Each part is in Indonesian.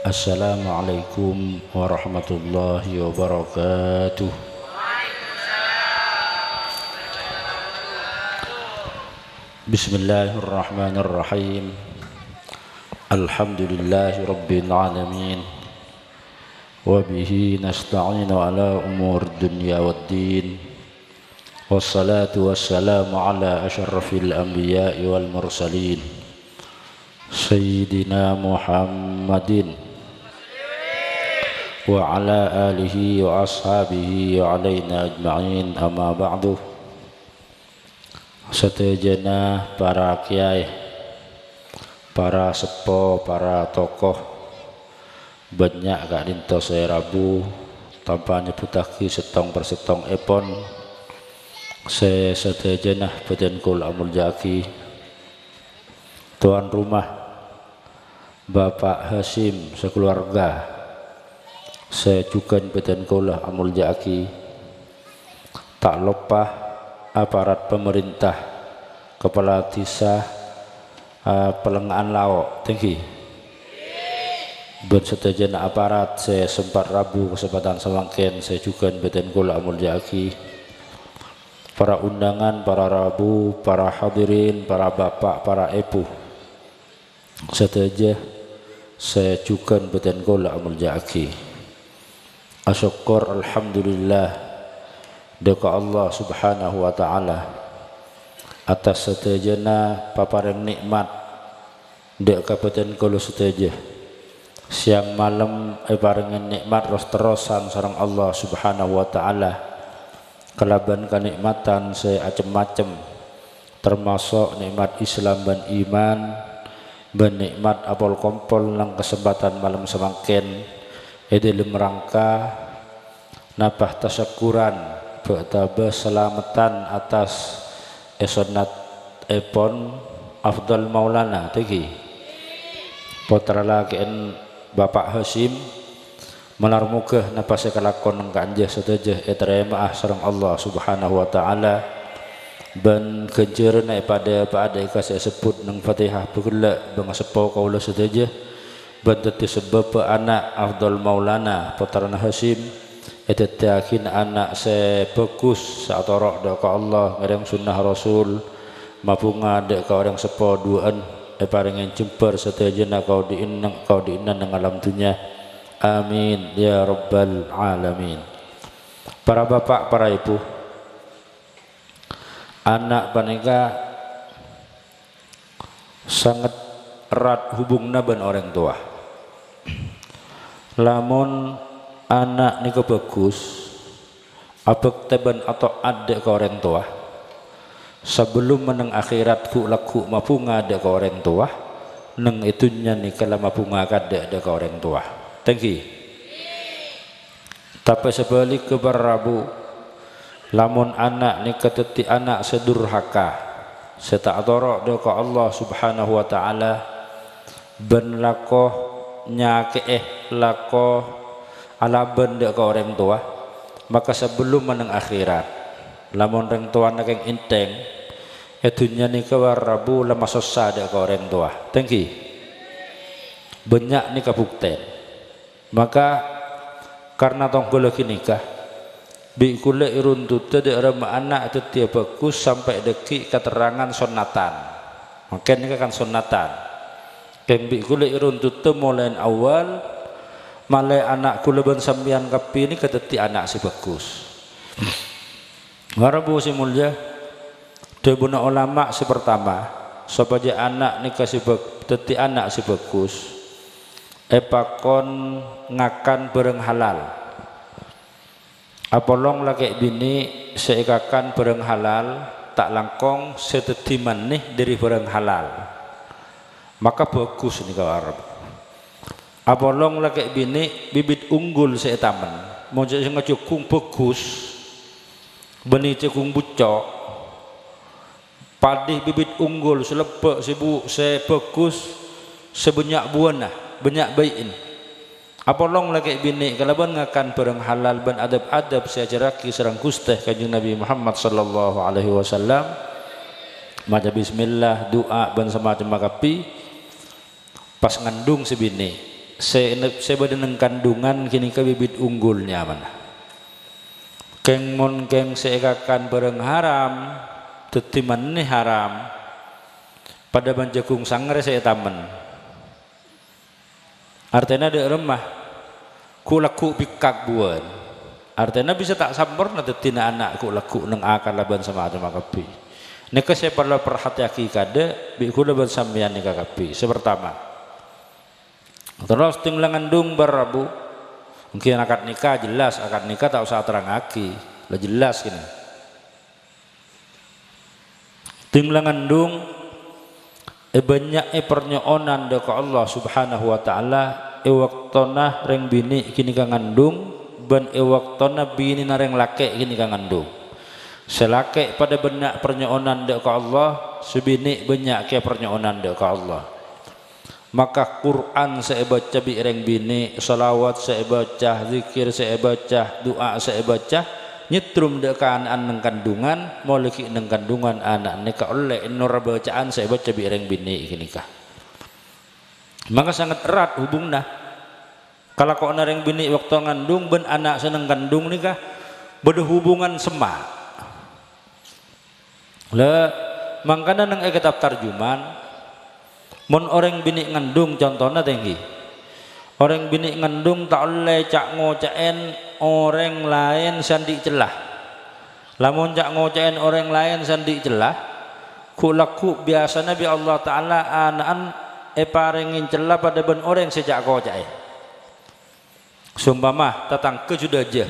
Assalamualaikum warahmatullahi wabarakatuh. Bismillahirrahmanirrahim. Alhamdulillahi rabbil alamin. Wa bihi nasta'inu ala umur dunya waddin. Wassalatu wassalamu ala asyrafil anbiya'i wal mursalin Sayyidina Muhammadin wa ala alihi wa ashabihi wa alaina ajma'in, amma ba'du. Sedaya para kiai, para sepo, para tokoh, banyak gak dinto saya Rabu tanpa nyebutaki setong persetong epon. Saya sedaya badan kul amul jaki, tuan rumah Bapak Hasim sekeluarga, saya juga badan kul amul jaki, tak lupa aparat pemerintah, kepala desa Pelengahan Laok tinggi bersetajana aparat. Saya sempat Rabu kesempatan semangkin, saya juga badan kul amul jaki, para undangan, para Rabu, para hadirin, para bapak, para ibu, seteja saya juga badan kul amul jaki. Asyukur alhamdulillah deka Allah subhanahu wa ta'ala atas setejana paparan nikmat dek kabupaten kula seteja siang malam paringan nikmat terus-terusan sareng Allah subhanahu wa ta'ala. Kelaban kenikmatan saya macam-macam, termasuk nikmat Islam dan iman, dan nikmat apol kompol lang kesempatan malam semangkin dalam rangka nabah tasyakuran betaba selamatan atas esonat epon Afdal Maulana tegi putra lakian Bapak Hasim melarmugah napa sekalakon kanjah sedejah etrema sareng Allah subhanahu wa ta'ala ban kenjerna pada saya sebut nang Fatihah begela bang sepo kaula sedejah ban teti sebab anak Afdal Maulana putrana Hasim etetakin anak saya bagus satorok deka Allah ngareng sunnah Rasul mapunga dek ka orang sepo duaan paringen jemper sedejana kau diinang nang alam dunia. Amin ya rabbal alamin. Para bapak, para ibu, anak panika sangat erat hubungna ban orang tua. Lamun anak nika bagus abek teban atau adek ke orang tua, sebelum meneng akhiratku laku mapunga adek ke orang tua, neng itunya nika lama mapunga kadek ke orang tua. Tengki. Tapi sebalik ke Rabu, lamun anak ni keteti anak sedurhaka, seta adorok deka Allah subhanahu wa ta'ala, ben lakoh nyake lakoh ala ben deka orang tua, maka sebelum meneng akhirat, lamun orang tua nak yang inteng, etunya ni ke Rabu lama sosa deka orang tua. Tengki. Banyak ni kabukten. Maka karena tonggol nikah bi kula iruntut tadi rama anak tetiap bagus sampai deki keterangan sunatan. Maka ini kan sunatan. Kem bi kula iruntut mulai awal malai anak kula ben sambian kapi ini keteti anak si bagus. Warabu si mulia debuna ulama si pertama supaya anak nikah si teti anak si bagus. Epakon ngakan bareng halal. Apolong laki bini seikakan bareng halal tak langkong seteti manih dari bareng halal. Maka bagus nih kau Arab. Apolong laki bini bibit unggul seetaman. Mau jadi ngecukung bagus. Benih cekung bucok. Padih bibit unggul selepek sebu sebagus sebanyak buana. Banyak bayin. Apolong lagi bini kalaban ngakan bareng halal ban adab-adab sejaraki serang kusteh kanjeng Nabi Muhammad sallallahu alaihi wasallam. Maca bismillah doa ban semacam makapi pas ngandung si bini saya badan kandungan kini ke bibit unggulnya mana keng mon keng seekakan bareng haram tetiman nih haram pada banjakung sangre saya tamen artinya ada remah ku laku bikak buan artinya bisa tak sempurna tetina anak ku laku neng akan laban sama ada makapi neka saya perlu perhatiaki kade biku laban sambian nika kapi sepertama terus tinggal ngandung berabu mungkin akad nikah jelas akad nikah tak usah terangaki lah jelas gini tinggal ngandung banyak pernyonan deka Allah subhanahu wa ta'ala waktona reng bini kini ka ngandung ban waktona bini na reng lake kini ka ngandung selake pada banyak pernyonan deka Allah sebini banyak ke pernyonan deka Allah maka Quran saya baca bi reng bini salawat saya baca zikir saya baca doa saya baca nyetrum dekan neng kandungan moleki neng kandungan anak nikah oleh nur bacaan saya baca bi reng bini iki nikah maka sangat erat hubungna kalau kok nareng bini waktu ngandung ben anak seneng kandung nikah beda hubungan semak le mangkana neng kitab tarjuman mon orang bini ngandung contohnya tinggi orang bini ngandung tak oleh cak ngocain orang lain sandi celah lamun cak ngocain orang lain sandi celah kulaku biasa Nabi Allah Ta'ala anaan parengin celah pada ben orang sejak ngocain sumpamah tatang ke sudah aja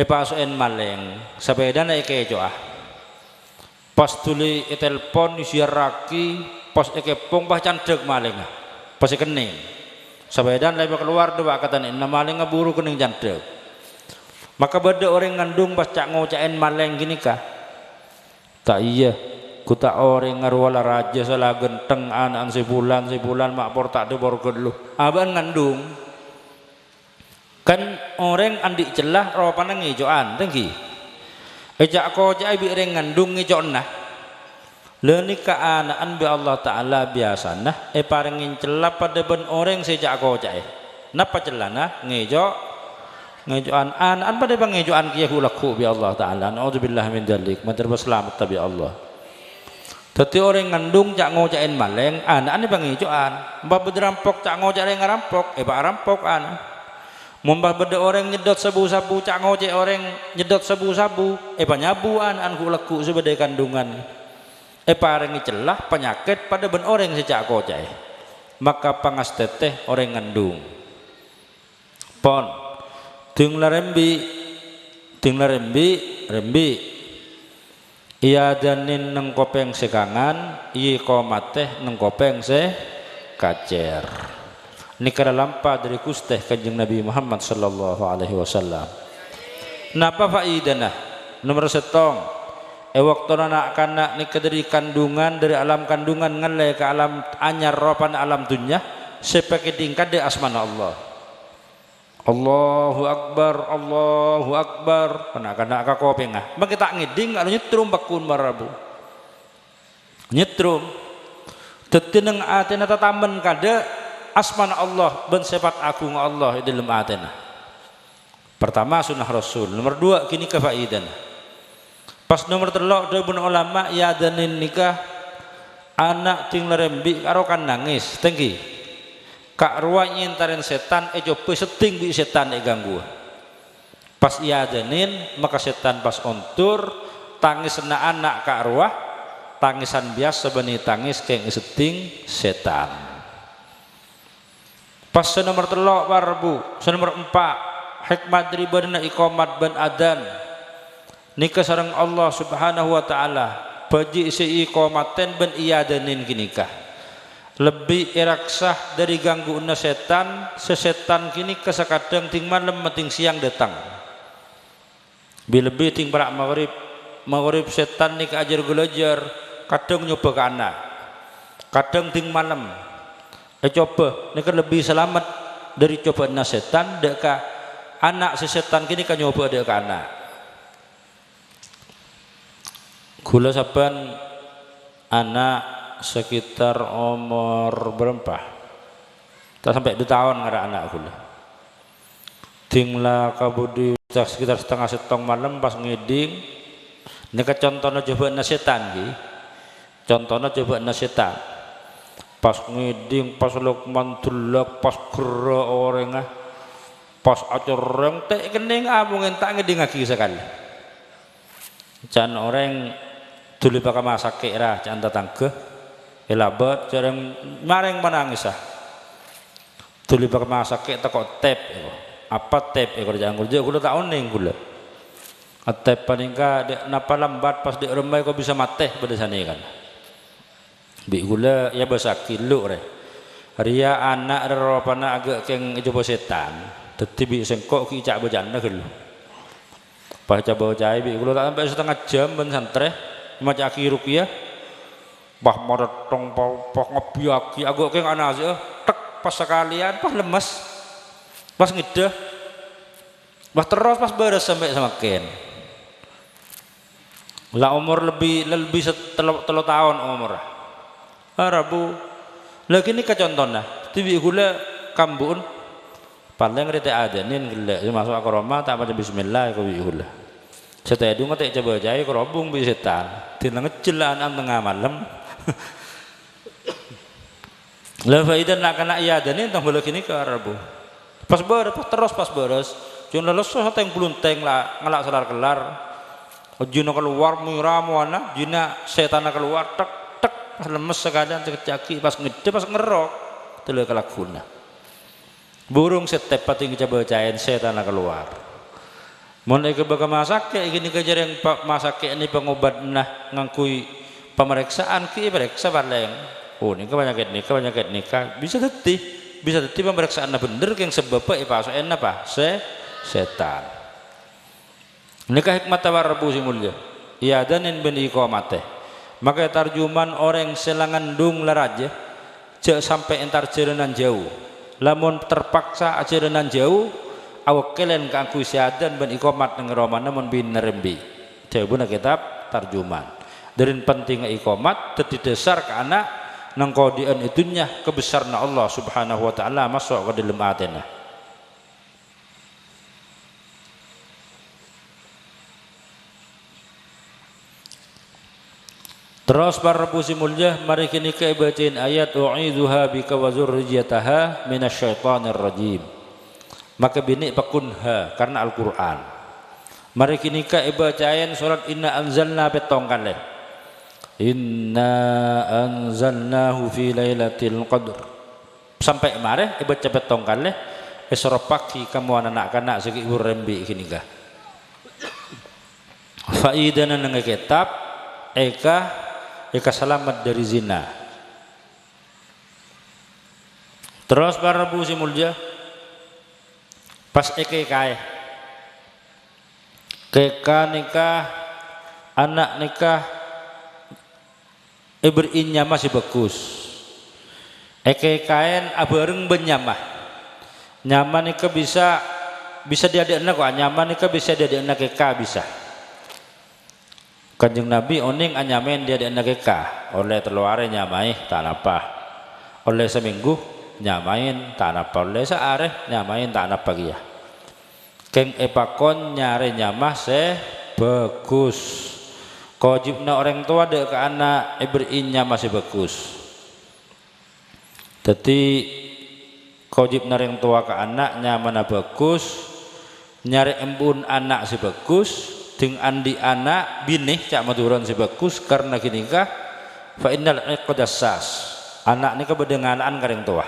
pasuen maleng sepeda naik ke coah pas tuli telepon siaraki pas ekepong bah candek maling pas kening sabedan lagi keluar doa kata inna maling buru kening candek maka beda orang ngandung pas cak ngocain maling gini kah tak iya ku tak orang ngarwala raja salah genteng anak sebulan mak por tak ada baru kedlu abang ngandung kan orang andi celah ropanan ngejoan tinggi ejak kocai bi orang ngandung ngejoan nah leni keanaan bi Allah Ta'ala biasa nah parengin celah pada ben orang sejak kocai napa celana ngejoan an pada bang ngejoan kia hulaku bi Allah Ta'ala naudzubillah min dzalik materba selamat tabi Allah tetapi orang ngandung cak ngocain maleng an bang ngejoan mbah bederampok cak ngocain ngarampok pak rampok an mumbah beda orang nyedot sabu-sabu cak ngocek orang nyedot sabu-sabu pak nyabuan an hulaku sebagai kandungan parengi celah penyakit pada ben orang sejak kocai maka pangas teteh orang ngandung pon tinggal rembi iya danin neng kopeng sekangan iya komateh neng kopeng se kacer ini kada lampa dari kusteh kanjeng Nabi Muhammad sallallahu alaihi wasallam napa faidana nomor setong waktu anak kanak ni dari kandungan dari alam kandungan ngelai ke alam anyar ropan alam dunia sepakai tingkat di asmana Allah Allahu Akbar kanak-kanak kakopengah maka tak ngiding kalau nyetrum bakun marabu nyetrum tetineng atena tatamen kada asmana Allah ben sifat agung Allah di dalam atena pertama sunnah Rasul nomor dua kini kefaidan pas nomor telok dari ulama ya danin nikah anak tinggal rembi karo kan nangis tinggi kak ruang ntarin setan coba seting bi setan ganggu pas ya danin maka setan pas ontur tangis na anak kak ruah tangisan biasa benih tangis kayak seting setan pas nomor telok warbu nomor 4 hikmat dari badan ikomat ban adan nikah sareng Allah subhanahu wa ta'ala baji isi iqomaten ben iyadanin kinikah lebih iraksah dari gangguan setan sesetan kini kesekadang ting malam meting siang datang lebih ting barak maghrib setan nikah ajar gelajar kadang nyoba ke anak kadang ting malam coba nikah lebih selamat dari cobaan setan deka anak sesetan kini kan nyoba deka anak gula saban anak sekitar umur berapa tak sampai 2 tahun ngara anak kula tinglah kabudi sekitar setengah setong malam pas ngiding nika contohnya coba setan ki contohnya coba setan pas ngiding pas Lukman tulak pas kera orang pas acoreng teh kening amungen tak ngiding lagi sekali can orang tuli bakal masak kira can tetangga elabat jarang mareng menangis tuli bakal masak kira kok tep apa tep kerjaan kerja gula tak oning gula tep paling ka napa lambat pas di rumah kok bisa mati pada sana kan bi gula ya bahasa kilo re ria anak ropana agak keng coba setan tetapi sengkok ki cak bejana gelo pas coba cai bi gula tak sampai setengah jam ben santre macam aki rupiah bah maretong pok ngebiaki agak keng anak aja tek pas sekalian pas lemes pas ngedeh bah terus pas beres sampai semakin lah umur lebih telo tahun umur Rabu lagi ini kecontohnya tibi gula kambun paling rete adanin gila masuk ke rumah tak baca bismillah kau gula setelah itu ngetek coba jai kerobong bisa setan tina ngecelaan tengah malam lah faidan nak kena iya adanin tang boleh kini ke Rabu pas beres cuma lelos satu yang belunteng lah ngelak selar kelar jina keluar miramu anak jina setan keluar tek pas lemes sekalian cekaki pas ngede pas ngerok telu kelakuna burung setep pati coba cain setan keluar mulai ke bakal masak kayak gini kejareng pak masak ini pengobat nah ngangkui pemeriksaan ki periksa baleng oh ini kebanyakan nikah bisa teti pemeriksaan bener yang sebab apa soalnya apa setan nikah hikmat Rabu si mulia iya danin ben iqamate maka tarjuman orang selangan dung laraja cek sampai entar jerenan jauh lamun terpaksa jerenan jauh awak kalian keangku siadan ben iqamat nang romana mun bin nerembi jawabuna kitab tarjuman dari pentingnya iqamat tadi dasar ke anak nang kodian itunya kebesarna Allah subhanahu wa ta'ala masuk ke dalam atena terus para pusi mulia mari kini kita bacain ayat u'idzuha bika wa dzurriyyataha minasyaitonir rajim maka bini pakunha karena Al-Qur'an mari kini kita bacain surat inna anzalna petong kali inna anzalnahu fi lailatul qadr sampai mari baca petong kali esra pagi kamu anak-anak segi urembi kini ka faidana nang kitab eka selamat dari zina terus para pusi mulia pas keka nikah anak nikah berinnya masih bagus kain abareng benyamah nyaman nikah bisa diadekna kok nyaman nikah bisa diadekna keka bisa Kanjeng Nabi oning anyamen dia nakeka oleh teluare nyamai tak apa oleh seminggu nyamain tak apa oleh seareh nyamain tak apa ya keng epakon nyare nyamah bagus kojibna orang tua dek ke anak berinnya masih bagus jadi kojibna orang tua ke anaknya mana bagus nyari embun anak si bagus ting andi anak binih cak maduran si bagus karena gini kah fa innal iqdassas anak ni kebedenganaan kareng tua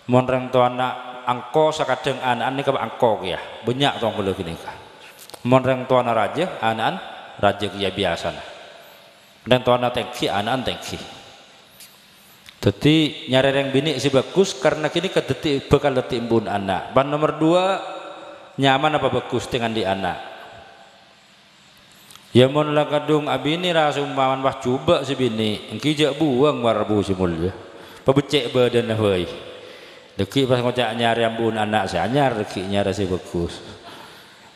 mon reng tua anak angko sakadeng anak ni angko ya banyak tong kalau gini kah mon reng tua anak raja ya biasa dan tua anak tengki anak tengki jadi nyari reng binih si bagus karena gini kedetik bakal detimbun anak ban nomor 2 nyaman apa bagus dengan di anak ya mon lah kadung abini rasumpaman wah coba si bini engki jak buang warbu si mulia pabecek badan heuy deki pas ngocak nyari ambun anak saya anyar deki nyari si bagus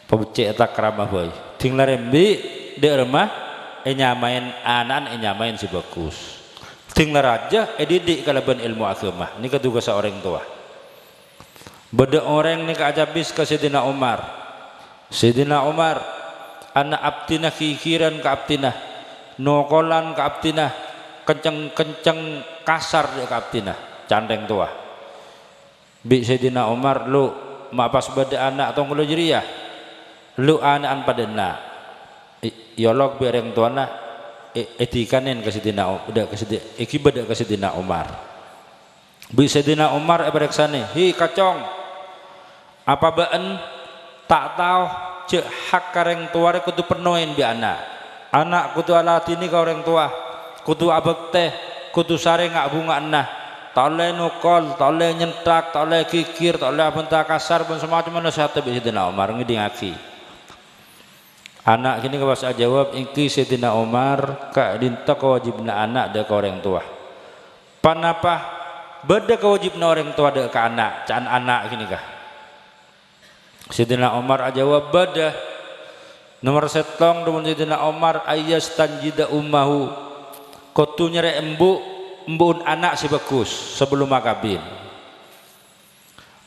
pabecek tak ramah heuy ting larembi de remah nyamain anan nyamain si bagus ting laraja didik kalaban ilmu agama ini ketugas seorang tua Beda orang ni keajabis ke Sayyidina Umar. Sayyidina Umar anak abtinah kikiran ke abtinah, nokolan ke abtinah, kenceng-kenceng kasar dia ke abtinah, candeng tua. Bi Sayyidina Umar lu mapas beda anak tong lu jeriah. Lu anak padena. Yolog bi orang tuana etikanen ke Sayyidina udah ke Sayyidina iki beda ke Sayyidina Umar. Bi Sayyidina Umar bereksane, "Hi kacong. Apa baan tak tahu cek hak kareng tua kudu penuhin bi anak kudu alatini ka orang tua kudu abek teh kudu sare ngak bunga nah tole nukol tole nyentak tole kikir tole bentak kasar pun semacam nasihat bi Sayyidina Umar ngidingaki anak kini kepas jawab ingki Sayyidina Umar ka dinta kewajibna anak dek ka orang tua panapa beda kewajibna orang tua dek ka anak can anak kini kah Sayyidina Umar jawab bada nomor setong dengan Sayyidina Umar ayas tanjida ummahu kotu nyere embun anak si bagus sebelum makabin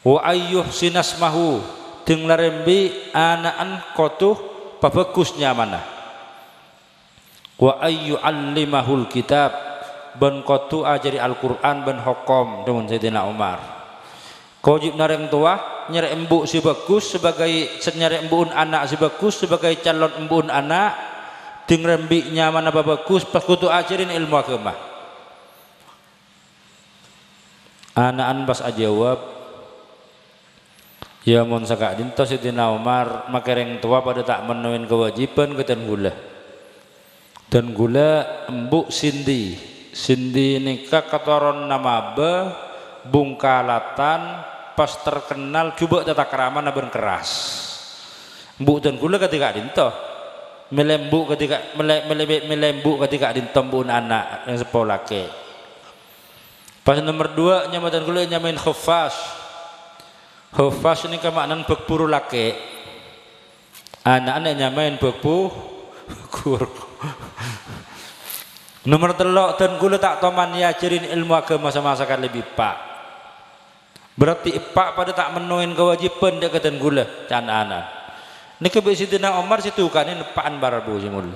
wa ayyuh sinasmahu ting larembi anaan kotu pabagusnya mana wa ayyu allimahul kitab ben kotu ajari Al-Quran ben hukum dengan Sayyidina Umar kewajib nareng tua nyari embuk si bagus sebagai nyari embun anak si bagus sebagai calon embun anak ting rembiknya mana bagus pas kutu ajarin ilmu agama anak pas jawab ya mun sakak dinto Sayyidina Umar makereng tua pada tak menuin kewajiban keten gula dan gula embuk sindi nikah katoron nama be bungkalatan pas terkenal coba tata kerama naben keras mbuk dan gula ketika dinto melembuk ketika melembuk ketika dinto mbun anak yang sepolake pas nomor 2 nyamatan gula nyamain khufas ini kemaknan bekpuru lake anak-anak nyamain bekpur nomor 3 dan gula tak toman yajirin ilmu agama sama sekali lebih pak berarti pak pada tak menuin kewajiban dia keten gula can anak ini kebe Sayyidina Umar situ kan ini nepaan barabu simul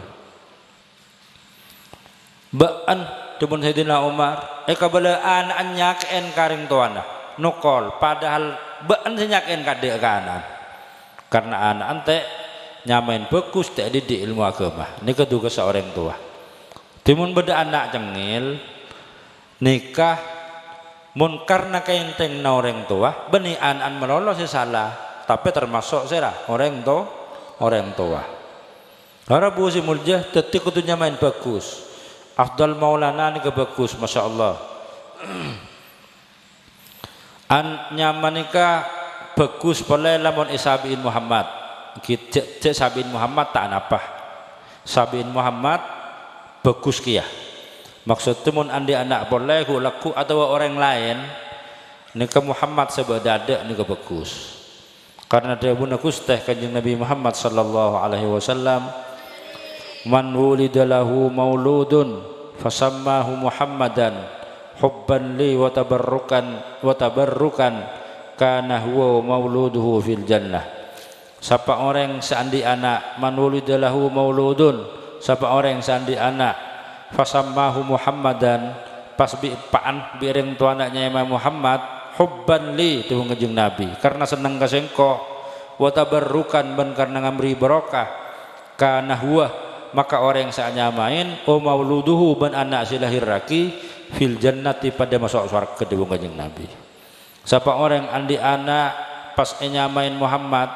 baan demun Sayyidina Umar kabala anak nyaken karing tuana nukol padahal baan senyaken kade kanan karena anak ante nyamain bagus tak didik ilmu agama ini kedua seorang tua timun beda anak cengil nikah mun karena kainteng na orang tua beni an melolos salah tapi termasuk serah orang tua harabu si muljah tetik kutunya main bagus afdal maulana ni ke bagus masya Allah an nyaman nikah bagus boleh lamun isabiin Muhammad cek sabiin Muhammad tak apa sabiin Muhammad bagus kia maksud temun andi anak boleh laku atau orang lain nikah Muhammad sebadada nikah bagus karena dia bunakus teh kanjeng Nabi Muhammad sallallahu alaihi wasallam man wulidalahu mauludun fasammahu Muhammadan hubban li wa tabarrukan kana huwa mauluduhu fil jannah siapa orang seandi anak man wulidalahu mauludun siapa orang seandi anak fasammahu Muhammadan pas bi paan bireng tu anaknya Imam Muhammad hubban li tu ngejeng Nabi karena senang kasengko wa tabarrukan ban karena ngamri barokah kana huwa maka orang yang saatnya main o mauluduhu ban anak silahir raki fil jannati pada masuk surga di ngejeng Nabi siapa orang andi anak pas nyamain Muhammad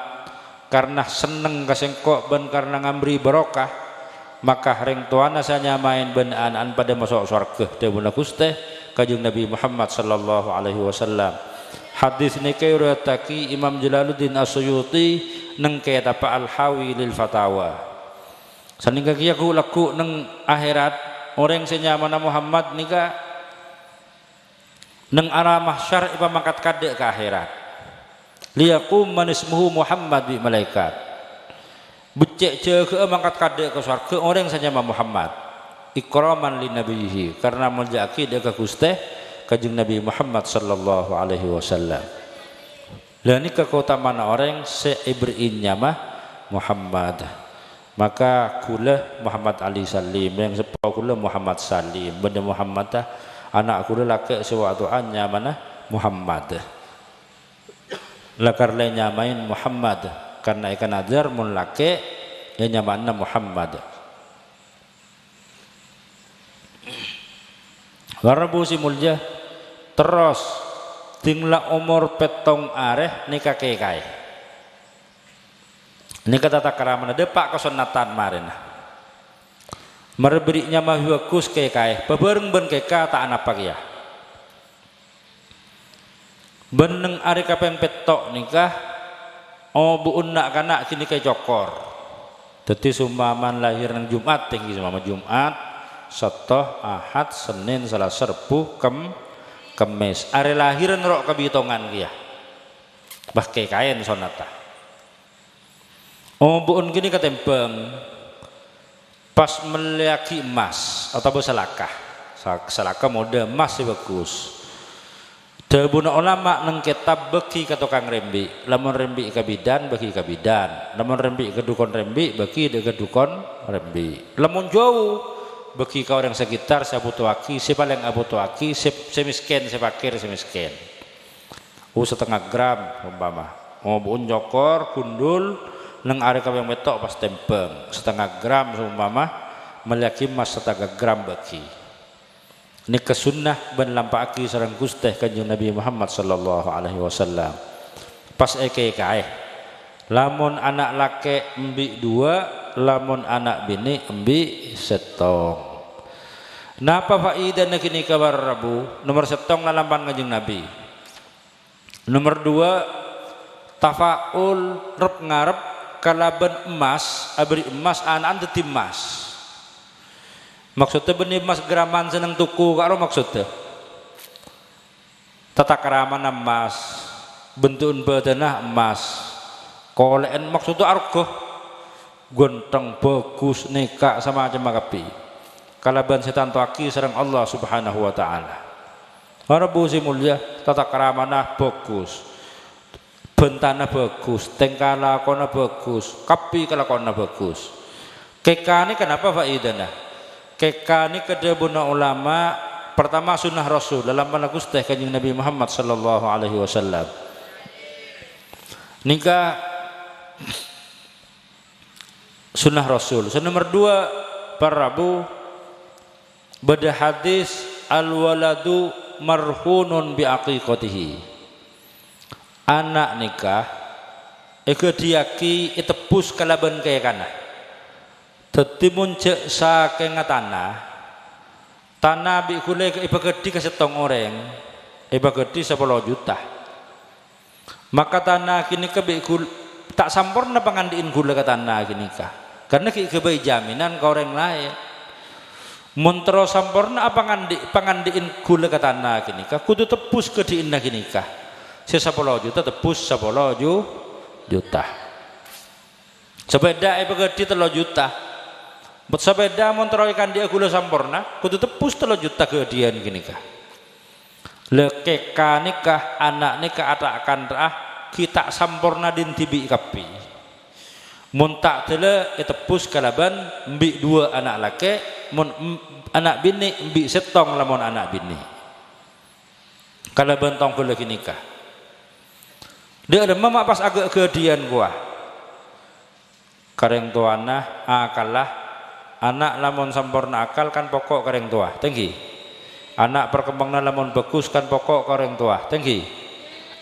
karena seneng kasengko ban karena ngamri barokah maka ring tuana sanya main benaan pada masuk surga debuna kuste kajung Nabi Muhammad sallallahu alaihi wasallam hadis ini riwayatake Imam Jalaluddin As-Suyuti neng kaya apa al-hawi lil fatawa saningga kiya ku laku neng akhirat orang senya mana Muhammad nika neng arah mahsyar ipa mangkat kade ke akhirat liyaqum man ismuhu Muhammad bi malaikat becek ke mangkat kade ke surga orang saja Muhammad ikraman li nabiyhi karena menjaki dia ke guste kajeng Nabi Muhammad sallallahu alaihi wasallam Lah ini keutamaan orang seibrinya mah Muhammad. Maka kula Muhammad Ali Salim yang sepau kula Muhammad Salim benda Muhammad dah anak kula laki sewaktu anya mana Muhammad. Lakar le nyamain Muhammad karena ikan ajar mun laki ya nyamanna Muhammad. Warabu si mulja terus tinglah umur petong areh nikah kai. Nikah tata kerama depak kesunatan marin. Merberinya mah bagus kai. Bebereng ben keka tak anak ya. Beneng ari kapeng petok nikah. Oh buun nak kanak kini kai cokor. Dadi sumpaman lahir nang Jumat tinggi sumama Jumat. Sabtu, Ahad, Senin, Selasa, Rabu, Kemis. Are lahiran rok kebitongan kia. Pakai kain sonata. Oh buun gini ketempeng. Pas meliaki emas atau selakah. Selakah mode emas sih bagus. Debuna ulama neng kitab bagi ke tukang rembi. Lamun rembi ke bidan bagi ke bidan. Lamun rembi ke dukun rembi bagi ke dukun rembi. Lamun jauh bagi kau orang sekitar saya butuh aki, saya paling butuh aki, saya miskin, saya fakir, saya miskin. Setengah gram umpama. Mau bun jokor, kundul, neng are kau yang betok pas tempeng. Setengah gram umpama, meliaki mas setengah gram bagi. Ini kesunnah ben lampaki sareng Gustih Kanjeng Nabi Muhammad sallallahu alaihi wasallam. Pas eke lamun anak laki embi 2, lamun anak bini embi setong. Napa faidahnya kini kabar Rabu? Nomor setong lalampan Kanjeng Nabi. Nomor 2 tafaul rep ngarep kalaban emas, abri emas anak dadi emas. Maksudnya benih emas geraman seneng tuku karo maksudnya. Tata kerama emas, bentukun badanah emas. Kolean maksudnya argo gonteng bagus nikah sama aja makapi kalaban setan tuaki serang Allah subhanahu wa ta'ala. Harabu si mulia tata keramana bagus, bentana bagus, tengkala kona bagus, kapi kalakona bagus. Kekani kenapa faidana? Kekani kedebuna ulama pertama sunnah Rasul dalam managus teh Kanjeng Nabi Muhammad sallallahu alaihi wasallam. Nikah sunnah Rasul. Nomor 2 para Rabu beda hadis al waladu marhunun bi aqiqatihi. Anak nikah eke diaki itepus kalaban kaya kana. Dadi muncek saking tanah bi kule iba gede kasetong orang. Iba gede 10 juta. Maka tanah kini kebik tak sampurna pangandiin gula ke tanah kini kah karena kebayi jaminan ke orang lain montro sampurna apa pangandiin gula ke tanah kini kah kudu tebus ke diinna kini kah 10 juta tebus 10 juta sepeda iba gede 3 juta buat sepeda montro ikan dia gula sampurna kudu tebus 3 juta ke dian kini kah lekeka nikah anak nikah atakan kita sampurna din tibi kapi muntak tele itepus kalaban mbi 2 anak laki mun anak bini mbi setong lamun anak bini kalaban tong kula nikah dia ada mama pas agak kedian gua kareng tuana akalah anak lamun sampurna akal kan pokok kareng tua tinggi anak perkembangan lamun bagus kan pokok kareng tua tinggi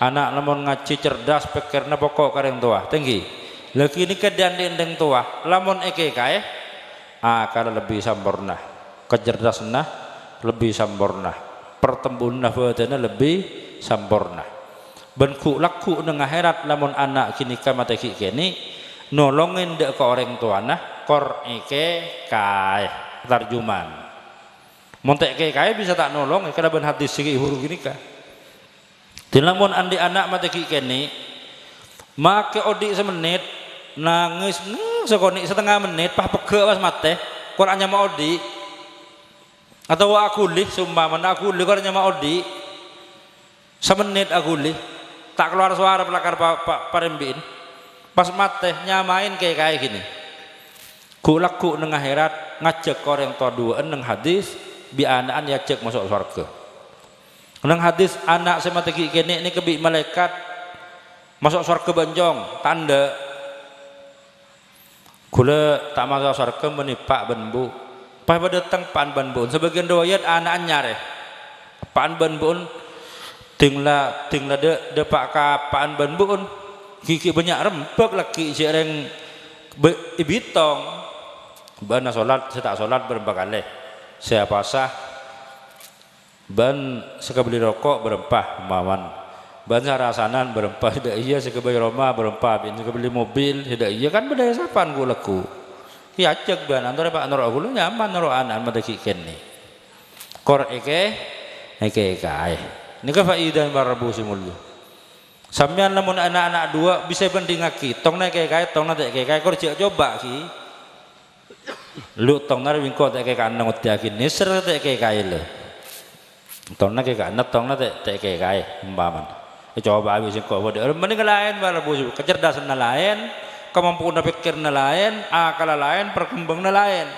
anak lamun ngaji cerdas pikirna pokok kareng tua tinggi lagi ini kedan dendeng tua lamun eke kae kalau lebih sempurna kecerdasannya lebih sempurna pertempuran badannya lebih sempurna benku laku nang akhirat lamun anak kini kamate kini nolongin dek ke orang tuana kor eke kae tarjuman montek eke kae bisa tak nolong kada ben hadis sigi huru gini kah dilamun andi anak mati kini make odi semenit nangis sekoni setengah menit pah pege pas mate Quran nyama odi atau aku lih sumpah mana aku lih Quran nyama odi semenit aku lih tak keluar suara pelakar parembin pas mate nyamain kayak gini ku laku neng akhirat ngajak orang tua dua neng hadis bi anaan ya cek masuk surga neng hadis anak sama teki kene ini kebi malaikat masuk surga banjong tanda kula tak masuk surga menipak benbu pas datang pan benbu sebagian doyat anak nyare pan benbu tingla de pak kapaan benbu kiki banyak rempek lagi jereng ibitong bana salat saya tak salat berapa kali saya pasah ban sekebeli rokok berempah maman ban sarasanan berempah tidak iya sekebeli rumah berempah bin sekebeli mobil tidak iya kan beda sapan ku laku ya cek ban antara pak noro aku nyaman noro anak mata kiken nih kor eke kai ini kan faidah barabu simulyo sampean lamun anak-anak dua bisa banding aki tong naik kai tong naik kai kor coba ki lu tong nar wingko tak kai kanang uti aki neser tak kai le tong naik kai anak tong naik kai umpaman coba habis kok bodoh mending lain barabu kecerdasan lain kemampuan pikir lain akal lain perkembang lain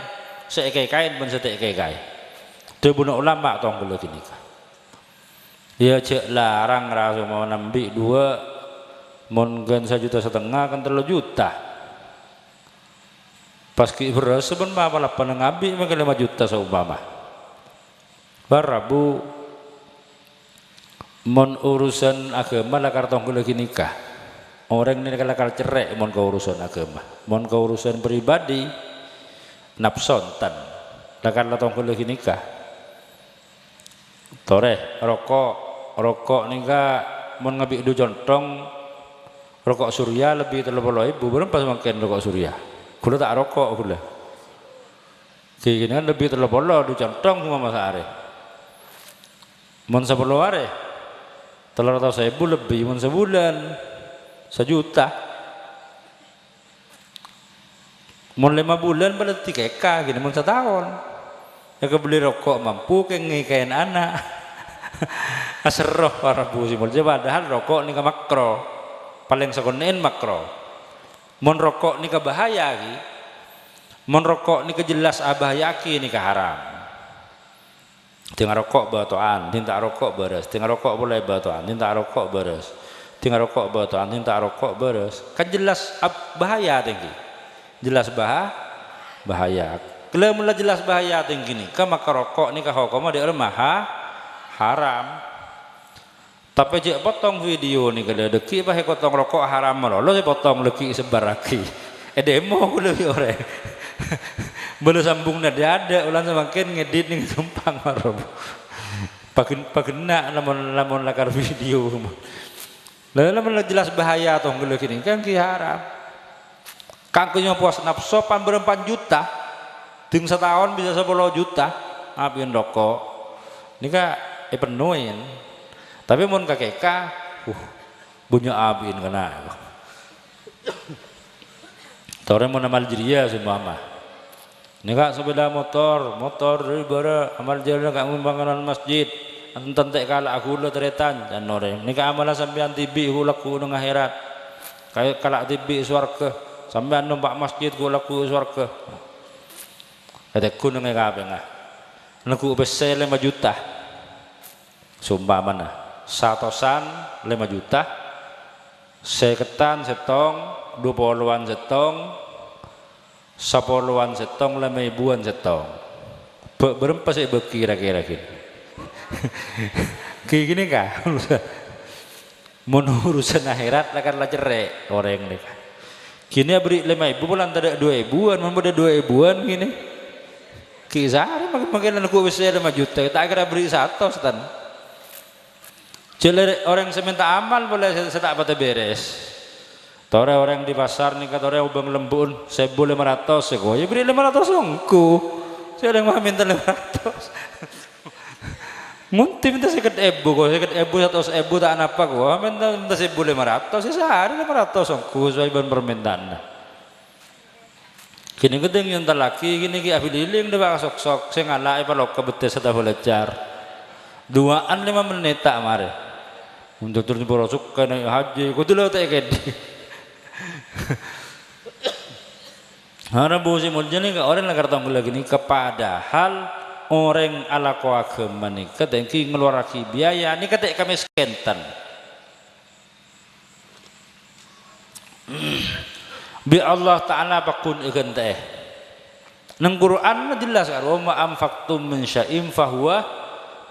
sekai kain pun sekai kai terbuna ulama tong bulu kini ya cek larang rasu mau nambi dua mungkin 1,5 juta kan 3 juta pas ki beras sebenarnya malah penengabi mungkin 5 juta seumpama barabu mon urusan agama lah kartong kulo nikah orang ini kalau cerai mon ke urusan agama mon ke urusan pribadi nafsontan lah kartong kulo nikah tore rokok nikah mon ngabik du jontong rokok surya lebih 30.000 berapa semakin rokok surya kula tak rokok kula kayak gini kan lebih 30 du jontong cuma masa are mon 10 are 300.000 lebih mon sebulan 1 juta mon 5 bulan berarti 3K gini mon setahun ya kebeli rokok mampu kayak anak aseroh para busi mulai padahal rokok ini makro paling sekonen makro mon rokok ini bahaya ki mon rokok ini jelas bahaya ki ini haram tinggal rokok batoan tinta rokok beres tinggal rokok boleh batoan tinta rokok beres tinggal rokok batoan tinta rokok beres kan jelas bahaya tinggi jelas bahaya kalau mulai jelas bahaya tinggi nih ke maka rokok nih ke hukum di rumah haram tapi jek potong video nih kalau deki pakai potong rokok haram lo saya potong leki sebar lagi demo lebih orang belum sambung nada ada ulang semakin ngedit nih tumpang marob pagena lamun lakar video lamun jelas bahaya atau kalau gini kan ki haram kangkunya puas nafsu pan 4 juta ting setahun bisa 10 juta ngapain rokok ini kak penuhin tapi mun kakeka punya abin kena tore mun amal jiria semua ini kak sepeda motor dari bara amal jiria kak membangunan masjid antan tek kala aku lo teretan dan nore ini kak amalan sampean tibi ku laku nang akhirat kayak kalak tibi swarga sampean numpak masjid ku laku swarga ada ku nang kabeh ngah naku besel 5 juta sumpah mana satosan 5 juta seketan setong 20-an setong 10-an setong 5.000-an setong berapa sih kira-kira gini kayak gini kah urusan akhirat lah cerai orang ini kini beri 5.000 bulan tidak 2.000-an membeda 2.000-an gini kisah makin aku bisa 5 juta tak kira beri 1 setan jelek orang seminta amal boleh saya tak pada beres tore orang di pasar nih kata orang ubang lembun 1.500 sego ya beri 500 ongku saya yang mau minta 500 munti minta sekitar ebu kok sekitar ebu 100.000 tak apa kok minta 1.500 sehari 500 ongku sesuai permintaan kini gedeng yang laki gini ki afililing dia bakal sok-sok saya ngalai kalau kebetes sudah belajar 2-an 5 menit tak mari untuk terus borosuk kena haji kudu lo tak kedi. Harap busi mulja ni orang nak kata lagi ni kepada hal orang ala ko agama ni kata ki ngeluaraki biaya ni kata kami skentan. Bi Allah Taala pakun ikan teh. Nang Quran jelas kan wa ma anfaqtum min syai'in fahuwa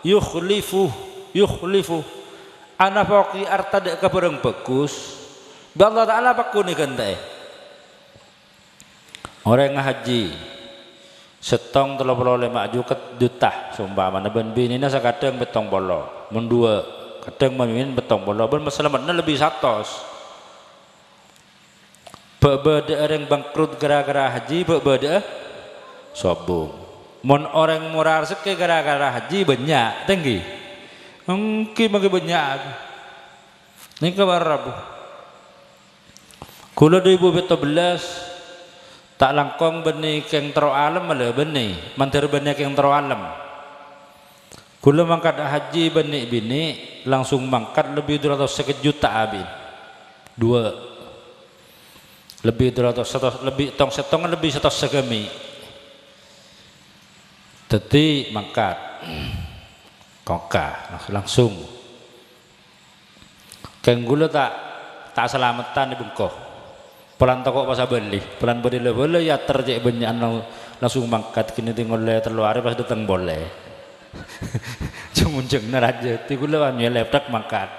yukhlifu. Ana faqi arta dek ka bareng bagus. Bi Allah Taala pakun ikan teh. Orang ngaji setong 35 juta sumpamana ben binina sakadeng betong bolo mun dua kadang mamimin betong bolo ben masalamatna lebih 100 bebeda orang bangkrut gara-gara haji bebeda sobung mun orang murah rezeki gara-gara haji banyak tinggi mungkin bagi banyak ini kabar Rabu kula 2017 tak langkong benih keng tero alam malah benih mantir benih keng tero alam kula mangkat haji benih bini langsung mangkat lebih 200 juta abin dua lebih 200 lebih tong setong lebih 100 segami teti mangkat koka langsung keng gula tak selamatan di bengkoh pelan toko pas beli pelan beli boleh ya terjek banyak langsung mangkat kini tinggal le terluar pas datang boleh cungung neraja tiga lawan ya laptop mangkat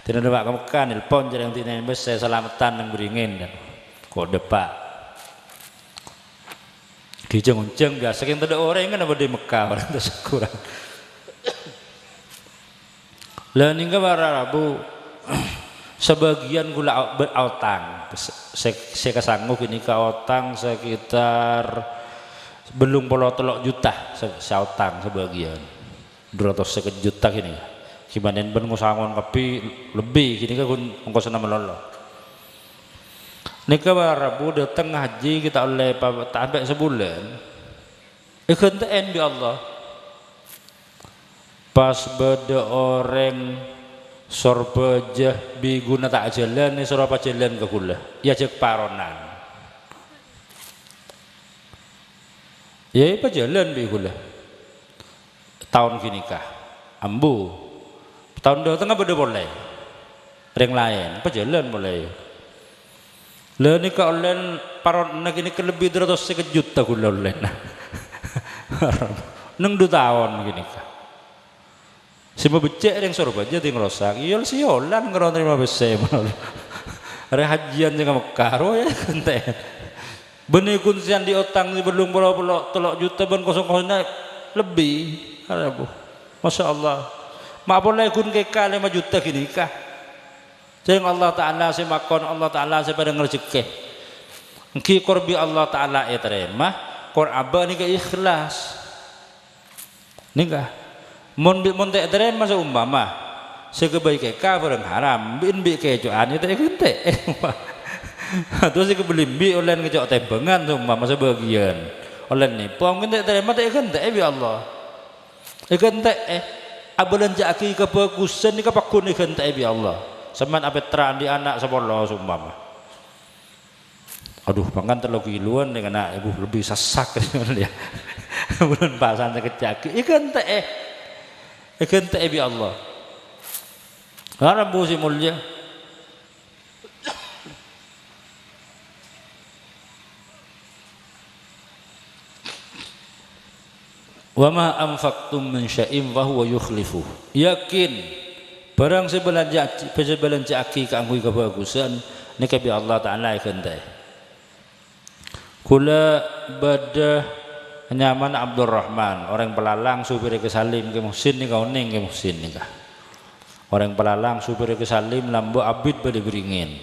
tidak ada kamu kan nelpon jadi yang tidak bisa selamatan yang beringin dan kok depak kijeng-jeng biasa yang tidak orang kan ada di Mekah orang itu kurang lah ini para Rabu sebagian gula berotang saya kesanggup ini ke otang sekitar belum puluh telok juta saya otang sebagian 200 juta gini gimana ben ngusangon kopi lebih gini kan ongkos nama lolo ini Rabu datang haji kita oleh sampai sebulan ikhwan bi Allah pas beda orang sorbajah biguna tak jalan ni sorapa jalan ke kula ya jek paronan ya apa jalan bigula tahun gini kah ambu tahun datang apa boleh ring lain apa jalan boleh lah ni ka online paronan gini ke lebih 200 juta kula online neng 2 tahun gini kah semua becek yang suruh aja tinggal rosak, iya siolan kalau terima besar, rehajian dengan Mekah, ya kente. Benih kuncian di otang di belum pulau telok juta ben kosong-kosongnya lebih, ada bu, masya Allah. Mak boleh kun keka 5 juta gini kah? Jangan Allah Taala semakon Allah Taala sepada ngerjeke. Engki korbi Allah Taala ya terima, kor abah ni ke ikhlas, nikah. Mon tak terima seumpama sekebaik ka barang haram bin bi kecoan itu kente terus kebeli bi online kecok tembengan seumpama sebagian online ni pong kente terima tak kente bi Allah kente abalan jaki kebagusan ni kapakun kente bi Allah seman apa terang di anak sepuluh seumpama aduh pangan terlalu kiluan dengan anak ibu lebih sesak ya bulan pasan kecaki kente ikan tak bi Allah. Harap busi mulia. Wa ma anfaqtum min syai'in fa huwa yukhlifu. Yakin barang sebelanja aki kanggo kebagusan nika bi Allah Taala ikan tak. Kula badah nyaman Abdurrahman orang pelalang supir ke Salim ke Muhsin ni kau ning ke Muhsin ni kah orang pelalang supir ke Salim lambo abid bade beringin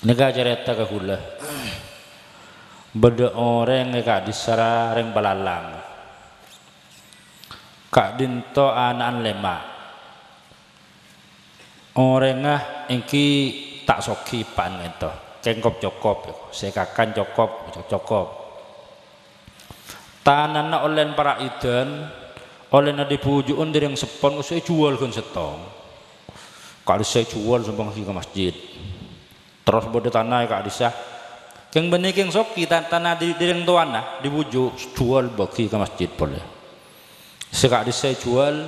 nikah cerita ke kula beda orang kak disara orang pelalang kak dinto anak lemak orang engki tak soki pan itu kengkop cokop sekakan cokop tanah na olen para idan oleh na dipujuun dari yang sepon saya jual kan setong kali saya jual sumbang ke masjid terus bodoh tanah kak disah keng benih keng soki tanah di yang tuan nah dibujuk jual bagi ke masjid boleh sekak disah jual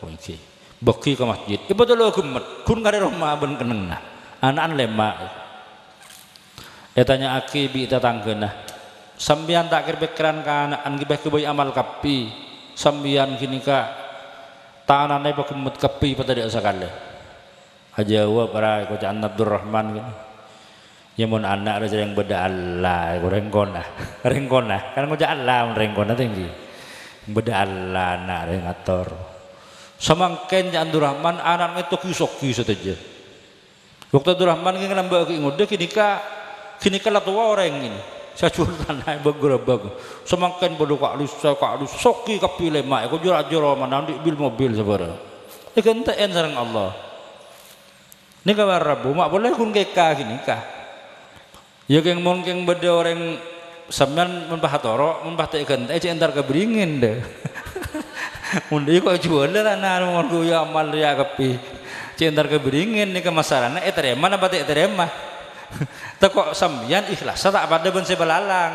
oke bagi ke masjid ibu tuh lo gemet kun kare rumah ben keneng nah anak lemak tanya aki bi tetangga nah sambian tak kerbekeran ka anak gibah kebayi amal kapi sambian kini ka tanannya pakemut kapi pada dia sekali aja wa para ko Cak Abdurrahman gini ya mun anak ada yang beda Allah rengkona rengkona kan ko Cak Allah rengkona tinggi beda Allah anak yang ngatur samangken Cak Abdurrahman anak itu kisoki saja waktu Abdurrahman kini nambah ngode kini ka latua orang ini saya jual tanah bergerabag semakin bodoh kak lus soki kapile mak aku jual mana di bil mobil sabar ikan teen sarang Allah ini kabar Rabu mak boleh kun keka gini kah ya keng mungkin beda orang sampean membahas ikan teh entar keberingin deh mundi kok jual tanah mau ya amal ya kapi entar keberingin nih kemasarannya terima apa tak terima tekok sambian ikhlas tak pada ben sebelalang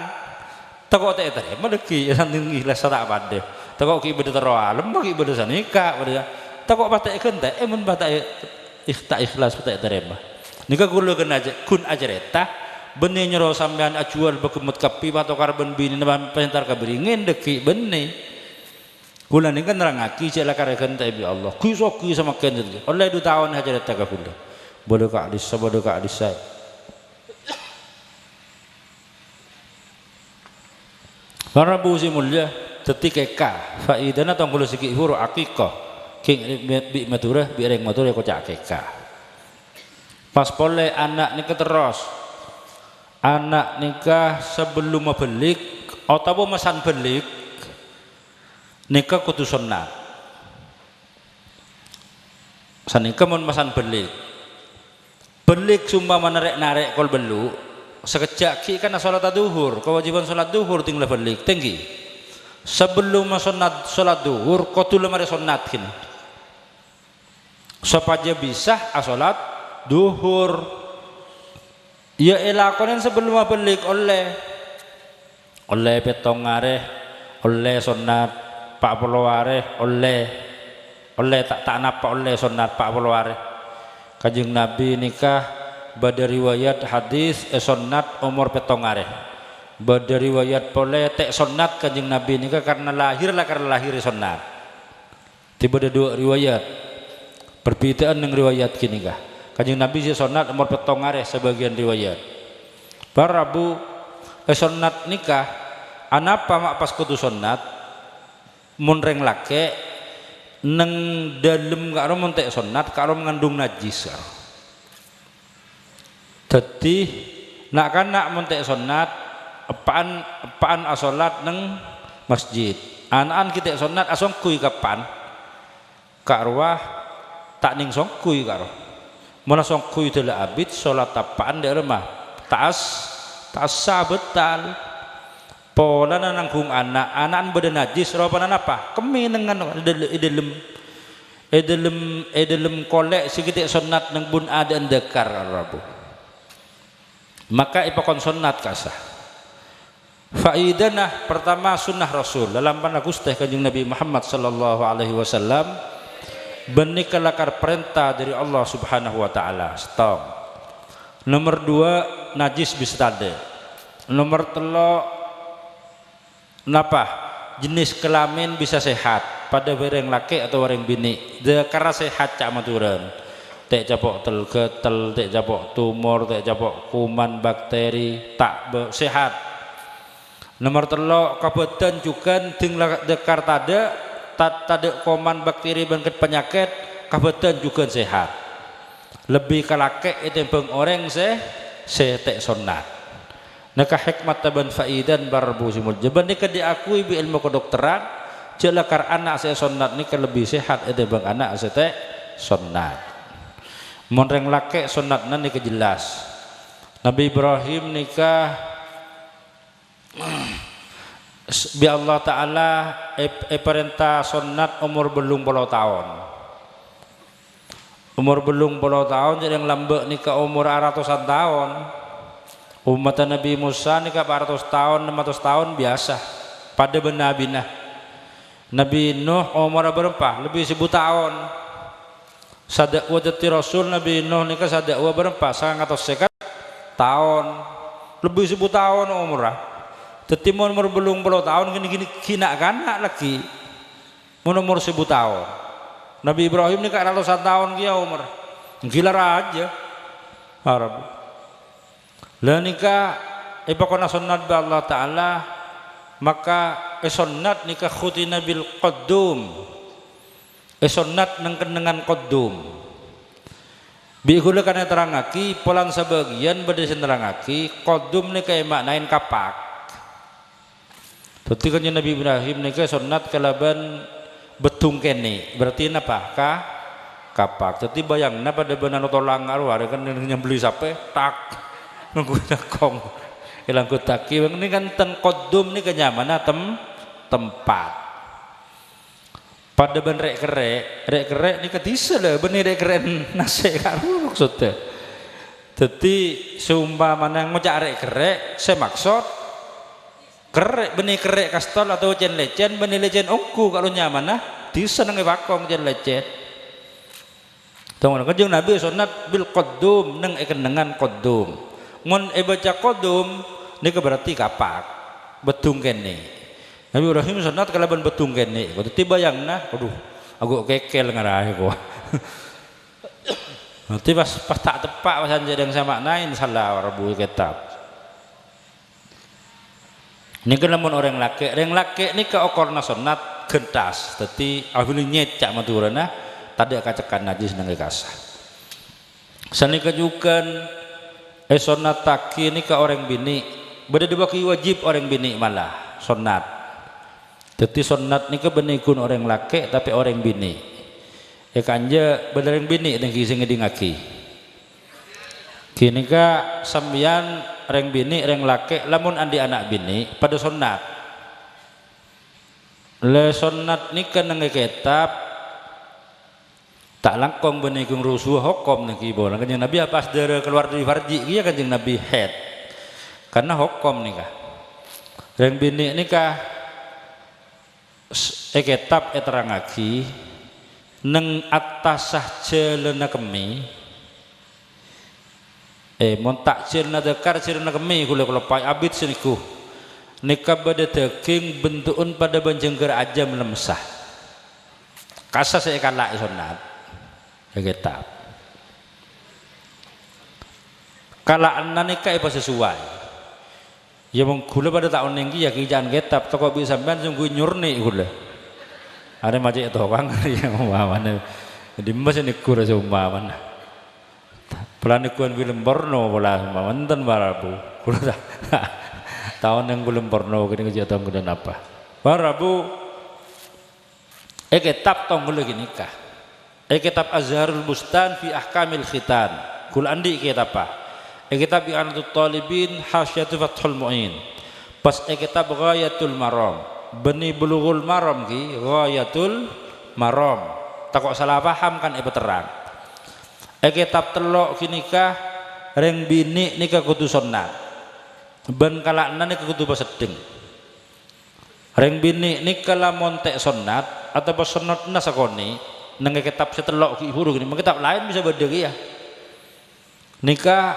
tekok tak terima deki santing ikhlas tak pada tekok ki beda tero alam bagi beda sanika beda tekok patek kente mun patek tak ikhlas tak terima nika kulo kun ajareta benih nyero sambian ajual bekemut kapi atau karben bini pentar keberingin deki benih kula nika nerangaki jela karekan ta bi Allah kisoki sama kente oleh 2 tahun ajareta ka kula bodoh ka adisa Para busi mulia ketika faidana tong kulo siki huru akikah king bi maturah bi reng maturah ko cak akikah pas pole anak nikah terus anak nikah sebelum belik atau masan belik nikah kudu sunat sanika mun masan belik sumpah narek kol belu sekejap ki kan salat duhur kewajiban salat duhur tinggal balik tinggi sebelum salat duhur kudu lemari sunat kini supaya bisa salat duhur ya elakonen sebelum balik oleh petong areh oleh sunat 40 areh oleh tak napa oleh sunat 40 areh Kanjeng Nabi nikah bada riwayat hadis sunat umur petong areh bada riwayat pole tek sunat Kanjeng Nabi ini karena lahir sunat tiba ada 2 riwayat perbedaan dengan riwayat kini kah Kanjeng Nabi si sunat umur petong areh sebagian riwayat para Rabu sunat nikah anapa mak pas kudu sunat munreng lake neng dalem karo mun tek sunat karo mengandung najis jadi nak muntek sunat apaan asolat neng masjid anak kita sunat asongkui kapan kak ruah tak ning songkui karo mana songkui telah abid solat apaan di rumah tas betal pola nanggung anak beda najis ropanan apa kemi dengan edelem kolek sikit sunat neng bun ada dekar Rabu maka ipakon sunat kasah faidanah pertama sunnah Rasul dalam panagus teh Kanjeng Nabi Muhammad sallallahu alaihi wasallam benih kelakar perintah dari Allah subhanahu wa ta'ala setong nomor 2 najis bisa tade nomor 3 napa jenis kelamin bisa sehat pada bareng laki atau bareng bini karena sehat cak maturan tek capok getel tek capok tumor tek capok kuman bakteri tak sehat nomor 3 kabutan juga tinggal dekar tada kuman bakteri bangkit penyakit kabutan juga sehat lebih kalake itu bang orang tek sunat naka hikmat taban faidan barbu simul jaban nika diakui bi ilmu kedokteran jelakar anak saya sunat nika lebih sehat itu bang anak saya tek sunat monreng lake sunatna nika jelas Nabi Ibrahim nikah Bi Allah Ta'ala perintah sunat umur belum puluh tahun. Umur belum puluh tahun jadi yang lambek nikah umur ratusan tahun. Umat Nabi Musa nikah 400 tahun 600 tahun biasa pada benar-benar. Nabi Nuh umur berapa? Lebih 1000 tahun. Sadaqwa jati Rasul Nabi Nuh nikah sadaqwa berapa? 150 tahun. Lebih 1000 tahun umurnya. Tetimun umur belum puluh tahun gini-gini kina kanak lagi. Umur 1000 tahun. Nabi Ibrahim nikah ratusan tahun dia umur. Gila aja. Arab. Lah nikah ipakona sunnat bi Allah Ta'ala maka sunnat nikah khutina bil qaddum. Sunnat nengkenengan qaddum. Bi kula kana terangaki polan sebagian bade terangaki qaddum nikah maknain kapak. Dadi kan Nabi Ibrahim nikah sunnat kalaban betung kene berarti apa kapak. Jadi bayangna pada benar tolang arwah kan yang beli sape tak nunggu kong ilang kutaki ini kan ten kodum ini kenyamanan tempat pada ben rek kerek ini kedisa lah benih rek keren nasi karu maksudnya. Jadi seumpama yang mau cari kerek saya maksud kerek benih kerek kastol atau cen lecen benih lecen ongku kalau nyaman disenangi bakong cen lecen. Tunggu kanjeng Nabi sunat bil qaddum neng dengan qaddum. Mun baca qaddum nika berarti kapak betung kene. Nabi Ibrahim sunat kalaban betung kene. Berarti bayangna aduh agak kekel ngarahe kok. Nanti pas tak tepak pas anjing sama nain salah rabu kitab. Ini kan namun orang laki ini ke okorna sunat gentas, tapi akhirnya nyecak maturana tadi kacekan najis nang kasah. Sani kejukan sunat taki ini ke orang bini, beda dibagi wajib orang bini malah sunat. Jadi sunat ini ke benikun orang laki tapi orang bini. Kanja bener orang bini yang kisah ngedingaki. Kini ka sambian reng bini reng laki lamun andi anak bini pada sunat le sunat nikah nang kitab tak langkong benikung rusuh hukum niki bola kanjeng Nabi apa sedere keluar dari farji iya kanjeng Nabi head karena hukum nikah reng bini nikah kitab terangaki neng atas sajelena kemi mon takjil na dekar sirna kemi kula pai abid seniku nikah pada daging bentukun pada banjengger aja melemsah kasa saya kalak sunat kitab kalaan nikah apa sesuai ya mong kula pada tahun nengki ya kijaan kitab toko bisa sampean sungguh nyurni kula ada macam itu orang yang umpamanya jadi mas ini kura seumpamanya pelanikuan film porno bola mantan barabu kula tahun yang belum porno kini kejadian kemudian apa barabu kitab tong kula gini kah kitab Azharul Bustan fi Ahkamil Khitan kula andi kitab apa kitab I'anatul Talibin Hasyiatu Fathul Mu'in pas kitab Ghayatul Maram Beni Bulughul Maram ki Ghayatul Maram takok salah paham kan terang kitab telok kini kah reng bini nikah kudu sunat ben kalakna nikah kudu pasedeng reng bini nikah lamun tek sunat atau pas sunatna sakoni nang kitab setelok ki huru gini kitab lain bisa beda ya nikah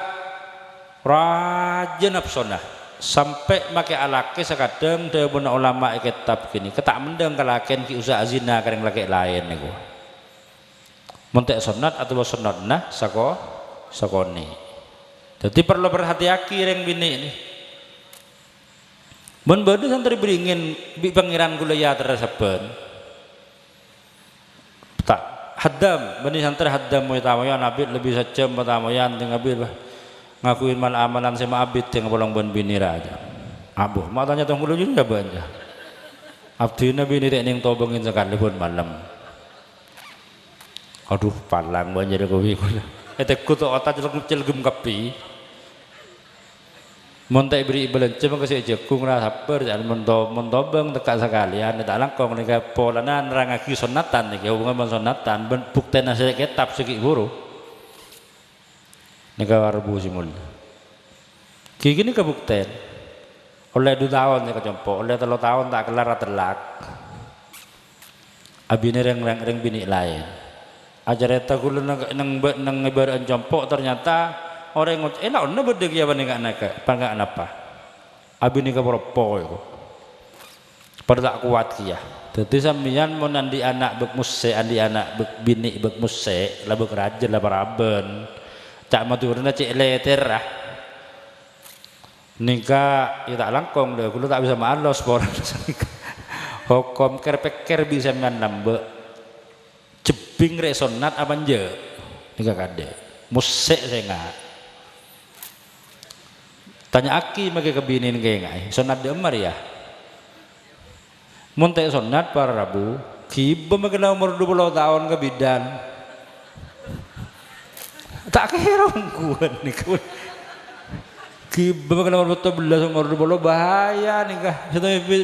raja nafsona sampai make alake sakadeng dewe ulama kitab kini ketak mendeng kalaken ki usaha zina kareng laki lain niku montek sunat atau sunatna sakoni. Jadi perlu berhati-hati reng bini ini. Mun badhe santri beringin bi pangeran kula ya terseben. Tak haddam bani santri haddam moy tamoyan abid lebih sejam tamoyan teng abid ngakuin mal amalan sama abid teng bolong ben bini raja. Abuh matanya tong kula juga banja. Abdi nabi ni ning tobengin sekali pun malam. Aduh palang banyak kowe kula. Tekku to otak celgem kepi. Montai beri belanja maka saya jekung rasa sabar jangan mentobeng tekak sekalian tak langkong nika polana nerangaki sunatan nika hubungan sunatan bukti nasi kitab segi guru nika warbu simul gini kebukten oleh 2 tahun nika jompo oleh 3 tahun tak kelar telak abine reng bini lain ajareta kula nang ibaran jompo ternyata orang ngoc enak ono bedeg ya baning anak pangga apa abi nika propo iku pada tak kuat ya dadi sampeyan mun andi anak bek muse andi anak bek bini bek muse lah bek rajen lah paraben cak maturna cek leter ah nika ya tak langkong deh kula tak bisa maalos por hukum kerpeker bisa sampean nambah jebing rek sunat apa nje nika kade muse saya enggak tanya aki mage kebinin kayak ngai sunat de emar ya mun teh sunat para rabu kiba mage umur 20 tahun ke bidan tak kira ungguan nih kiba mage umur 14 umur 20 bahaya nih kah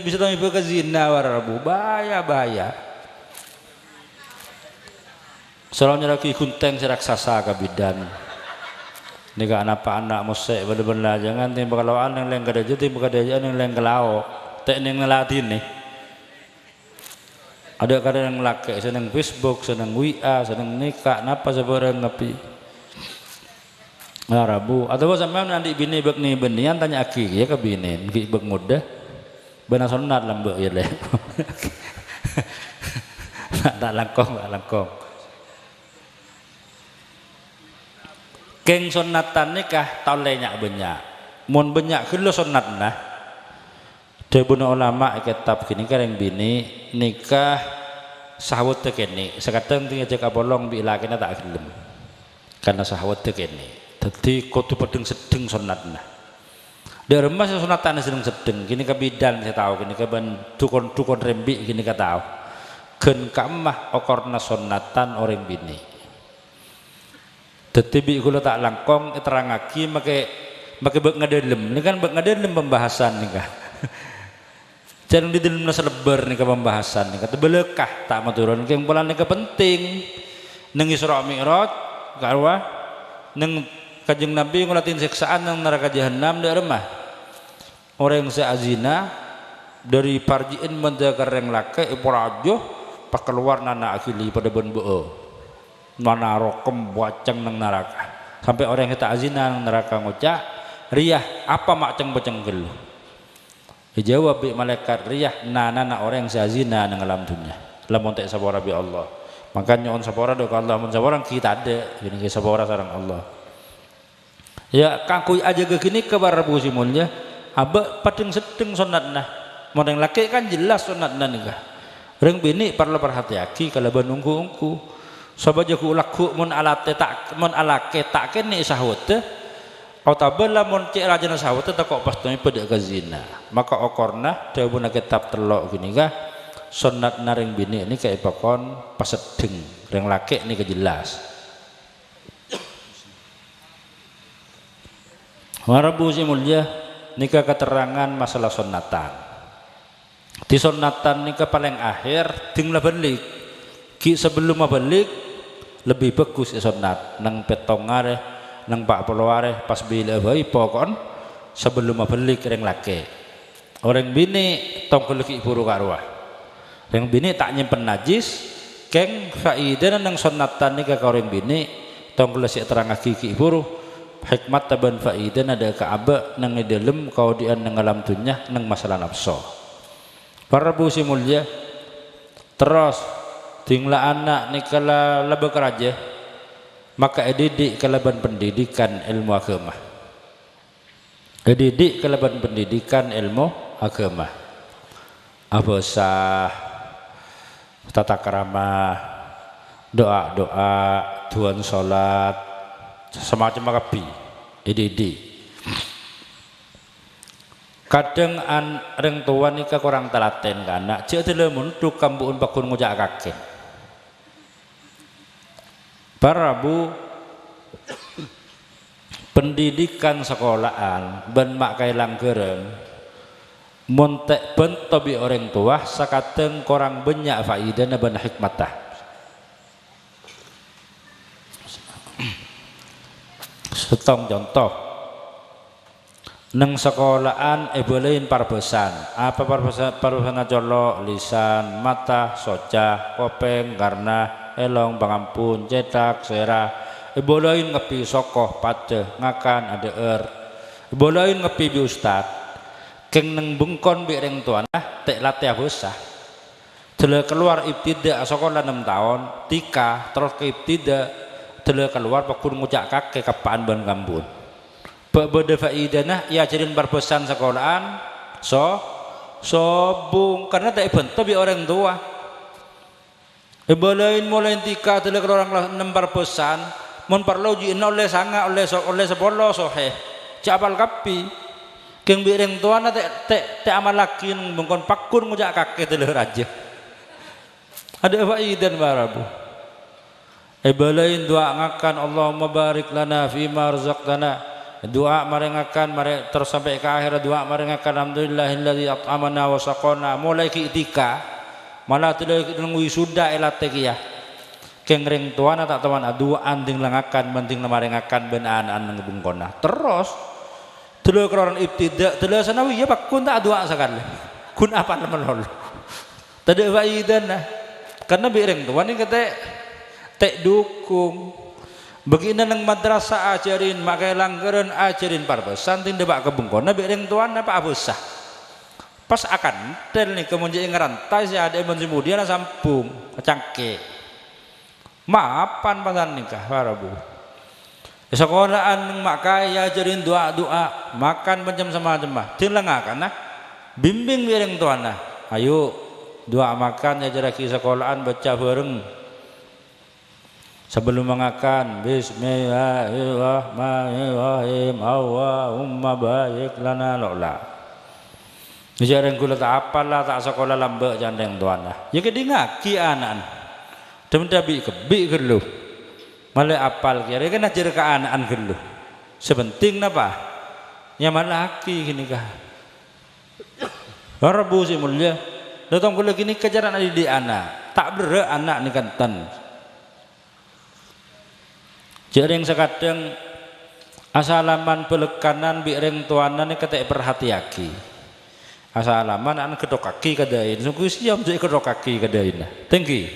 bisa tahu ibu ke zina para rabu bahaya soalnya lagi kunteng si raksasa ke bidan nika anak musik bener-bener jangan tim bakalauan yang leng kada tim kada yang leng kelao tek ning ngelatih nih ada kadang yang laki seneng Facebook seneng WA seneng nikah napa sebarang ngapi Rabu atau sampean nanti bini bek nih benian tanya aki ya ke bini bek muda benar sunat lambek ya leh tak langkong keng sunatan nikah tau lenyak banyak mun banyak kilo sunat nah debuna ulama kitab gini kareng bini nikah sahwat tekeni sekadang tinggal jaga bolong bilakina tak gelem karena sahwat tekeni dadi kudu pedeng sedeng sunat nah dari emas sunatan sedeng gini ke bidan saya tahu gini ke ban dukun rembi gini ke tahu gen kamah okorna sunatan orang bini tetapi kalau tak langkong terangaki make bek ngadelem ini kan bek ngadelem pembahasan nih kah jangan di dalam selebar nih ke pembahasan nih kata belekah tak maturun yang pola nih penting neng Isra Mi'raj karwa neng kajeng Nabi ngulatin siksaan nang neraka jahanam dari rumah orang yang seazina dari parjiin menjaga reng lake ipurajo pas keluar nana akhili pada benbeo mana rokem waceng nang neraka sampai orang yang kita azina nang neraka ngocak riyah apa maceng becenggel dijawab bi malaikat riyah nana orang yang seazina nang alam dunia lamun tak sabora bi Allah makanya on sabora do Allah mun sabora kita ada ini sabora sareng Allah ya kangkui aja ke gini ke barabu simulnya aba padeng sedeng sunatna mun yang laki kan jelas sunatna nikah reng bini perlu perhatiaki kalau nunggu sabaja ku laku mun alate tak mun alake tak kene sahwat otabala mun cek rajana sahwat tak kok pastune pada ke zina maka okorna dawuhna kitab telok gini kah sunat naring bini ini kayak pakon pasedeng reng laki ini kejelas warabu simulya nikah keterangan masalah sunatan di sunatan nikah paling akhir ting balik ki sebelum balik lebih bagus sunat nang petongare nang pak peluare pas bila bayi pokon sebelum balik reng laki orang bini tong keleki buru karwah reng bini tak nyimpen najis keng faida nang sunatan nikah ka orang bini tong kelesi terang ki buru hikmat taban faida ada kaaba nang dalam kaudian nang alam dunya nang masalah nafsu para busi mulia terus tinglah anak nikala laba keraja maka edidik kalaban pendidikan ilmu agama edidik kalaban pendidikan ilmu agama apa sah tata krama doa tuan salat semacam kapi edidik kadang reng tuan nikah kurang telaten anak cek telemun tu kambuun pakun ngujak kakek para bu pendidikan sekolahan ben mak kai langgereng montek bento bi orang tua sakateng korang banyak faidahna ben hikmatah. Setong contoh neng sekolahan ebelein parbesan apa parbesan colok lisan mata soja kopeng karena elong pangampun cetak serah ibolain ngepi sokoh pace ngakan ada ibolain ngepi bi ustad keng neng bengkon bi reng tuanah tek latih usah tele keluar ibtida sekolah 6 tahun tika terus ke ibtida tele keluar pakun ngucak kakek kapaan ban kambun beda faidahna ya jadiin parbesan sekolahan sobung karena tak bentuk bi orang tua ibolain mulai tika tele keluar 6 parbesan mun perlu jiina oleh sanga oleh sepolo sohe capal kapi keng bireng tuana te amal lakin bengkon pakun ngujak kakek tele raja ada faidan barabu ibolain doa ngakan Allahumma barik lana fima razaqtana doa marengakan terus sampai ke akhir doa marengakan alhamdulillahilladzi at'amana wa saqana mulai ki itika malah tele nunggu sudah elate kiya keng reng tuana tak teman doa anding lengakan penting marengakan ben an ngebungkona terus tele keroran ibtida tele sanawiyah pakun tak doa sekali kun apa melol tadi faidana karena bireng tuan ini kata tek dukung begini nang madrasah ajarin makai langgaran ajarin parbesan tin debak kebungkona bireng tuan apa abusah pas akan tel nih kemudian ngerantai si ada kemudian sampung cangke maapan pasan nikah parabu sekolahan makai ajarin doa makan macam sama jemah tilengakan nah bimbing bireng tuan nah ayo doa makan ajaraki sekolahan baca bareng sebelum mengakan bismillahirrahmanirrahim Allahumma baik lana lola jarang gula tak apalah tak sekolah lambe jandeng tuana ya kedi ngaki anak dem dabi kebi gelu malah apal kira kan ajar ke anak gelu sebenting napa ya malah laki gini kah Rabu si mulia datang gula gini kejaran di anak tak bere anak ni kanten jaring sekadang asalaman pelekanan bi reng tuanan ni ketek perhatiaki asalaman an kedok kaki kadain sungguh siam jadi kedok kaki kadain tinggi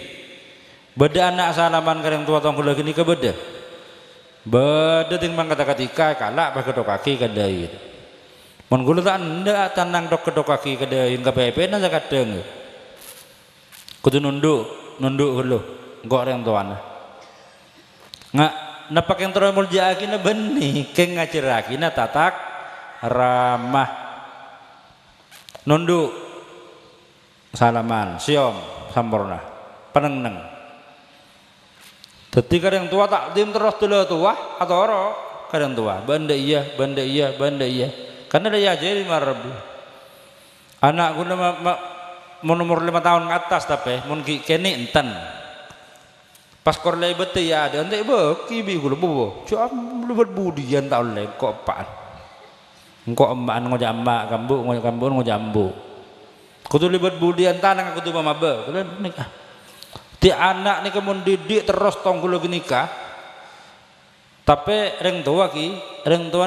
beda anak asalaman kereng tua tong kula gini ke beda ting mang kata ketika kalak pas kedok kaki kadain mun kula tak anda tanang dok kedok kaki kadain kepepe na sekadang kudu nunduk kula engko reng tuana ngak napak yang terlalu mulia kina benih keng ngaciraki na tatak ramah nunduk salaman siom sampurna peneng ketika yang tua tak tim terus dulu tua atau oro kadang tua banda iya karena dia jadi marabu anak guna umur 5 tahun ke atas tapi mun kene enten pas korlai bete ya ada nanti beki bi gula bobo cuma lebih budian tak oleh kok apaan engkau emak ngojak emak kambu ngojak ambu kudu lebih budian tanang kudu mama be kudu nikah ti anak ni kemun didik terus tong kulo nikah tapi reng tua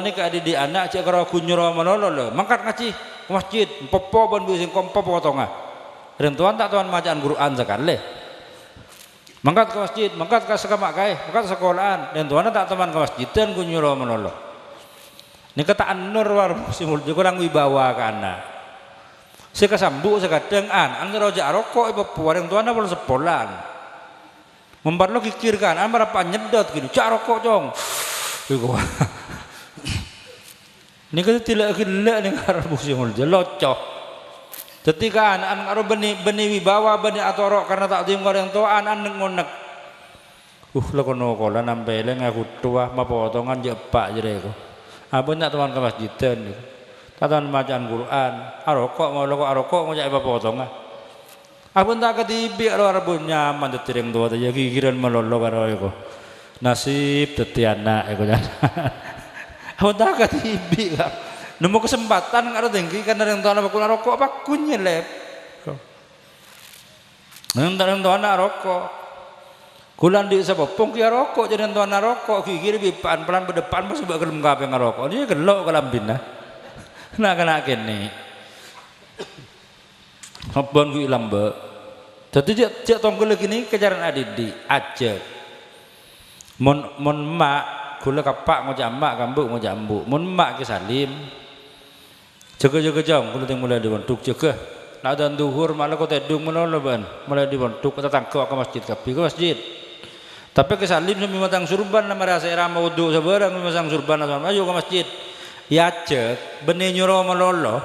ni ka didik anak cek karo kunyuro malolo mangkat ngaci masjid popo ban bising kompo potonga reng tuan tak tuan macaan Quran sekali mangkat ke masjid, mangkat ke sekamak kai, mangkat sekolahan dan tuana tak teman ke masjid dan kunyuro menoloh ini kata nur war simul kurang wibawa kana si kesambu sekadang an rojak rokok ibu puareng tuana perlu sepolan memperlu kikirkan an berapa nyedot gini cak rokok cong ini kata tidak gila nih karena simul jelocok ketika anak karo beni wibawa beni atorok karena tak tim yang tua anak ngonek lakono kola nampele ngaku tua ma potongan jepak jere ko apa nak teman ke masjidan ni tatan bacaan Quran arokok mau lokok arokok mau cak potongan apa tak ketibi luar nyaman detireng tua tadi gigiran melolo karo ko nasib teti anak eko Hota katibi ka. Nemu kesempatan karo tinggi kan yang tuan bakul rokok apa kunyelep. Nang tuan rokok. Kulan di sabopong kia rokok jadi tuan rokok kiri bipan pelan berdepan pas sebab gelem kape ngarokok. Dia gelok kalambina. Nak kena kene. Habban ku ilang be. Dadi cek tonggol gini kejaran adidi ajak. Mon mak kula kapak ngojak mak kambuk ngojak ambuk. Mon mak ke salim. Jaga-jaga jam kula teng mulai dibentuk jaga. Nak dan duhur malah kau tedung menolong ban. Mulai dibentuk kita tangkau ke masjid kapi ke masjid. Tapi ke salim sambil matang surban nama rasa irama wudu sebarang masang surban asal ayo ke masjid. Ya cek benih nyuruh melolo.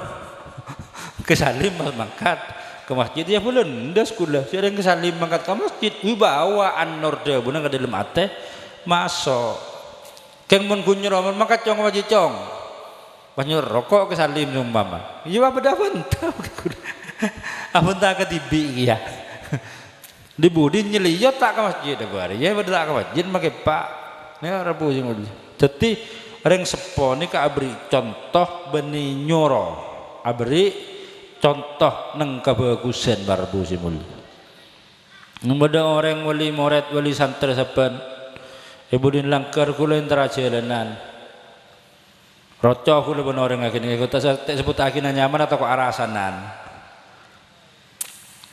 Ke salim mangkat ke masjid ya bulan ndas kula. Sering ke salim mangkat ke masjid. Wibawa an-nur deh bunang ke dalam ate masuk. Keng mun kunyuruh mangkat cong ke masjid cong. Banyak rokok ke salim sumpama. Iya apa dah bentah. Apa tak ketibi ya. Di budin nyeliyot tak ke masjid bar. Ya pada tak ke masjid make pak. Ni rabu sing uli. Dadi reng sepo ni ka abri contoh beni nyoro. Abri contoh neng kebagusan barbu sing uli. Nembada orang wali murid wali santri saban. Ibu din langkar kula entar jalanan. Rocok kula ben orang ngene kok tak sebut akina nyaman atau kok arasanan.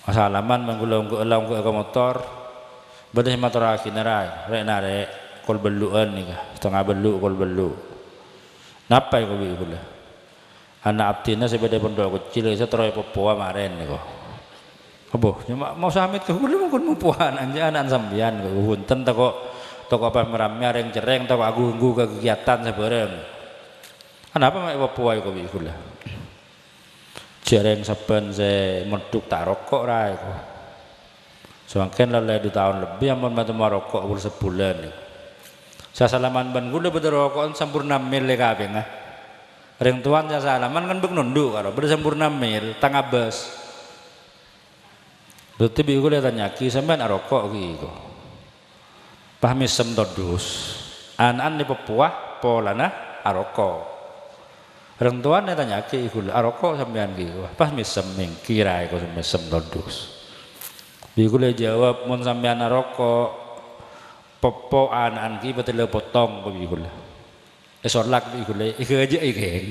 Asalaman manggula elang ke motor. Badhe motor akina rai, rek narek kol beluan nih kah. Setengah belu kol belu. Napa iku kula? Anak abdina sebeda pondok kecil saya teroy popoa maren nih kok. Aboh, mau samit ke kula mungkin mupuan anja anak sambian kok hunten toko apa merame areng cereng toko agu-agu kegiatan sebareng. Kenapa mak popoa iku kula? Jareng saben saya meduk tak rokok rai kok. Semakin lalai 2 tahun lebih amun matu marokok ul sebulan. Saya salaman ban kula bener rokok sampurna mil kabeh ngah. Reng tuan saya salaman kan bek nunduk karo bener sampurna mil tangga bes. Berarti bi kula tanya ki sampean rokok ki kok. Pahmi sem todus. An-an di Papua polana rokok. Orang tua ni tanya ke ikut arokok sampean gitu, pas misem mengkira ikut misem todus. Ikut jawab mon sampean arokok, popo an ki betul potong begitu lah. Esolak ikut aja ikeng,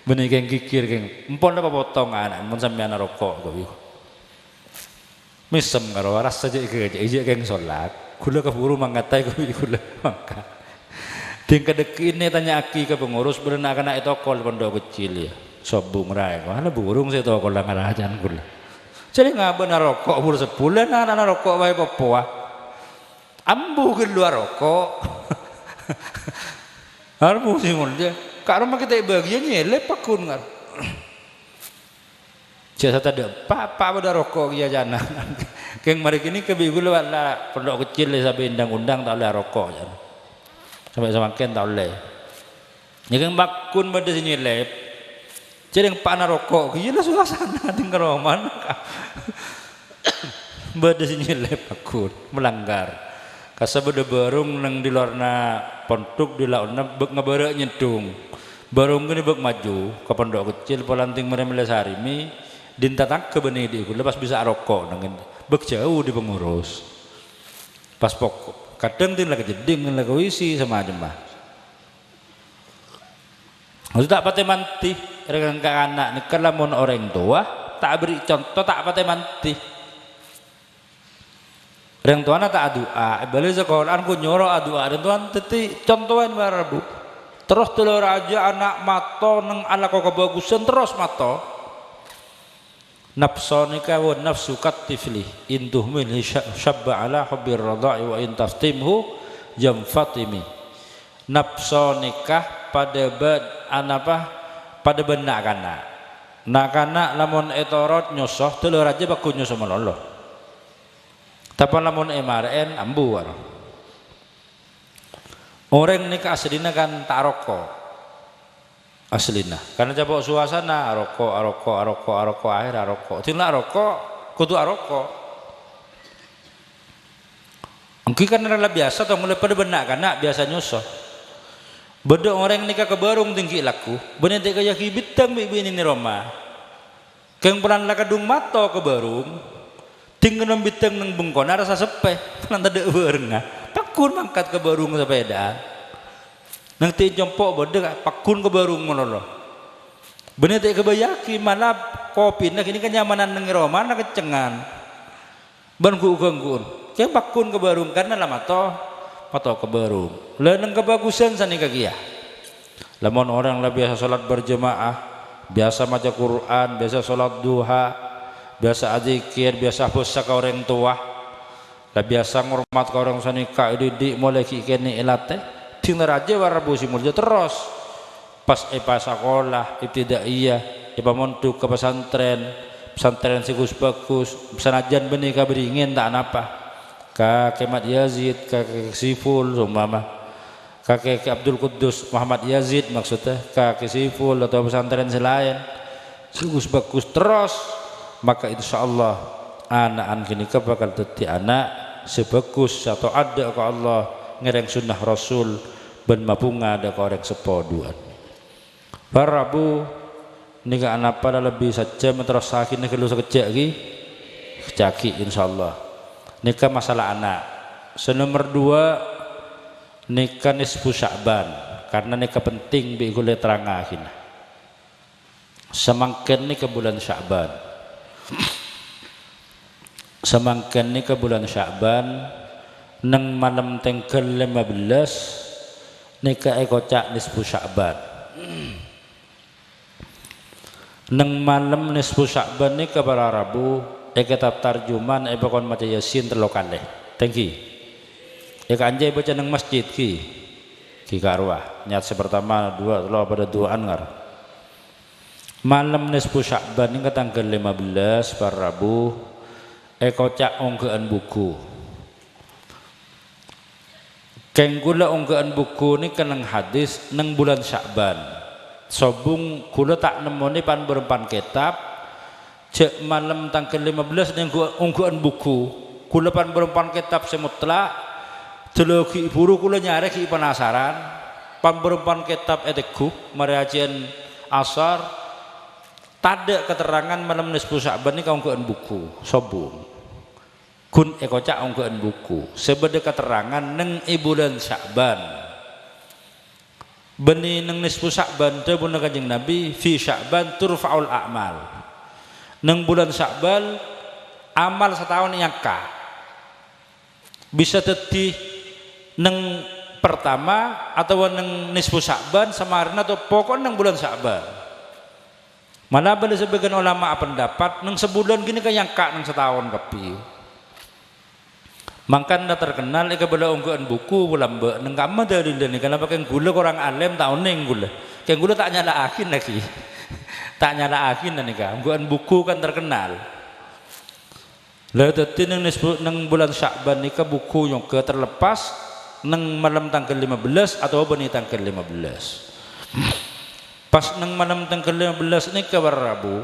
benih ikeng kikir ikeng, empon apa potong an mon sampean arokok begitu. Misem karo waras saja ikut aja ikeng solak, kula keburu mangkatai kula mangkat. Tingkat dekini tanya aki ke pengurus berenak anak itu kol pondok kecil ya sobung rai mana burung saya tahu kalau ngarajan gula jadi nggak benar rokok buru sebulan anak rokok bayi popoa ambu keluar rokok ambu sih mulnya karena kita bagiannya lepakun kan jasa tadi papa pada rokok ya jana keng mari kini kebigul wala pondok kecil sampai undang-undang tak boleh rokok jana. Sampai semakin tak boleh. Yang bakun pada sini lep. Jadi yang panah rokok, gila suasana tinggal roman. Pada sini lep bakun melanggar. Kasa pada barung nang di luarna pontuk di lautna bek ngabarak nyedung. Barung gini bek maju ke pondok kecil polanting meremele sarimi dintatak ke benih di lepas bisa rokok nang bek jauh di pengurus. Pas pokok kadang tin lagi jeding lagi wisi sama jemaah. Maksud tak patah manti rekan anak ni kalau mon orang tua tak beri contoh tak patah manti. Orang tua nak tak doa, balik sekolah aku nyoro doa orang tua teti contohin barabu. Terus telur aja anak mato neng ala kau kebagusan terus mato. Nafsonika wa nafsu katifli intuh milhi syabba ala hubbir radha'i wa in taftimhu jam fatimi nafsonika pada pada benak kana nakana lamun etorot nyosoh telur aja baku nyosoh meloloh tapi lamun emaren ambu orang nikah aslina kan tak rokok aslina karena coba suasana rokok akhir rokok tina rokok kudu rokok mungkin kan adalah biasa atau mulai pada benak karena biasa nyusuh Beda orang nikah ke barung tinggi laku, bener teka yaki bitang bibi ini Roma. Keng pelan laka dung mato ke barung, tinggal bitang neng bengkon rasa sepe, pelan tade berenga. Pakun mangkat ke barung sepeda. Nang ti jompok beda pakun ke barung monoloh. Bener teka bayaki malah kopi, nak ini kenyamanan neng Roma nak kecengan. Bangku gangguan, keng pakun ke barung karena lama atau ke barung. Leneng kebagusan sani kagia. Lamun orang lah biasa salat berjemaah, biasa maca Quran, biasa salat duha, biasa adzikir, biasa puasa ke orang tua, lah biasa ngormat ke orang sanika didik mulai kikene elate, tinggal aja warabu simulja terus. Pas sekolah, ibtidaiyah, montuk ke pesantren, pesantren sigus bagus, pesanajan benih beringin tak napa. Kakek Mat Yazid, kakek Siful, umpama kakek Abdul Quddus Muhammad Yazid maksudnya, kakek Siful atau pesantren selain, bagus bagus terus, maka insya Allah anak kini bakal jadi anak sebagus atau ada ke Allah ngereng sunnah Rasul ben mapunga ada ke orang sepoduan. Barabu nika anak pada lebih saja terus sakit nika lu sekejak lagi, kejaki insya Allah. Nikah masalah anak. Nomor 2 nikah nisfu Sya'ban karena nikah penting bi kule terangahin. Semangken nikah bulan Sya'ban. Semangken nikah bulan Sya'ban neng malam tanggal 15 nikah kocak nisfu Sya'ban. Neng malam nisfu Sya'ban nikah para Rabu kitab tarjuman bakon maca Yasin telo kalih. Tengki. Anjay baca nang masjid ki karwah. Niat sepertama 2 telo pada 2 angar. Malam nisfu Sya'ban ing tanggal 15 par Rabu kocak onggaan buku. Keng kula onggaan buku ni kenang hadis nang bulan Sya'ban. Sobung kula tak nemoni pan berempan kitab cek malam tanggal 15 yang ungguan buku kula pan berempan kitab semutlak telogi buru kula nyari ki penasaran pan berempan kitab eteku mariajen asar tada keterangan malam nisfu Sya'ban ini ungguan buku sobung kun ekocak ungguan buku sebeda keterangan neng bulan Sya'ban beni neng nisfu Sya'ban dawuh Kanjeng Nabi fi Sya'ban turfa'ul a'mal. Neng bulan Sya'ban amal setahun nyangka bisa jadi neng pertama atau neng nisfu Sya'ban samarin atau pokok neng bulan Sya'ban. Malah beli sebagian ulama pendapat neng sebulan gini kan nyangka neng setahun kepi. Mangkan dah terkenal ika bela ungguan buku bulan be neng kamma dari ini kenapa keng gula orang alim tahun neng gula keng gula tak nyala akin lagi. Tak nyala akin nika ungguan buku kan terkenal. Lah dadi nang bulan Sya'ban nika buku yang ke terlepas nang malam tanggal 15 atau beni tanggal 15. Pas nang malam tanggal 15 nika Rabu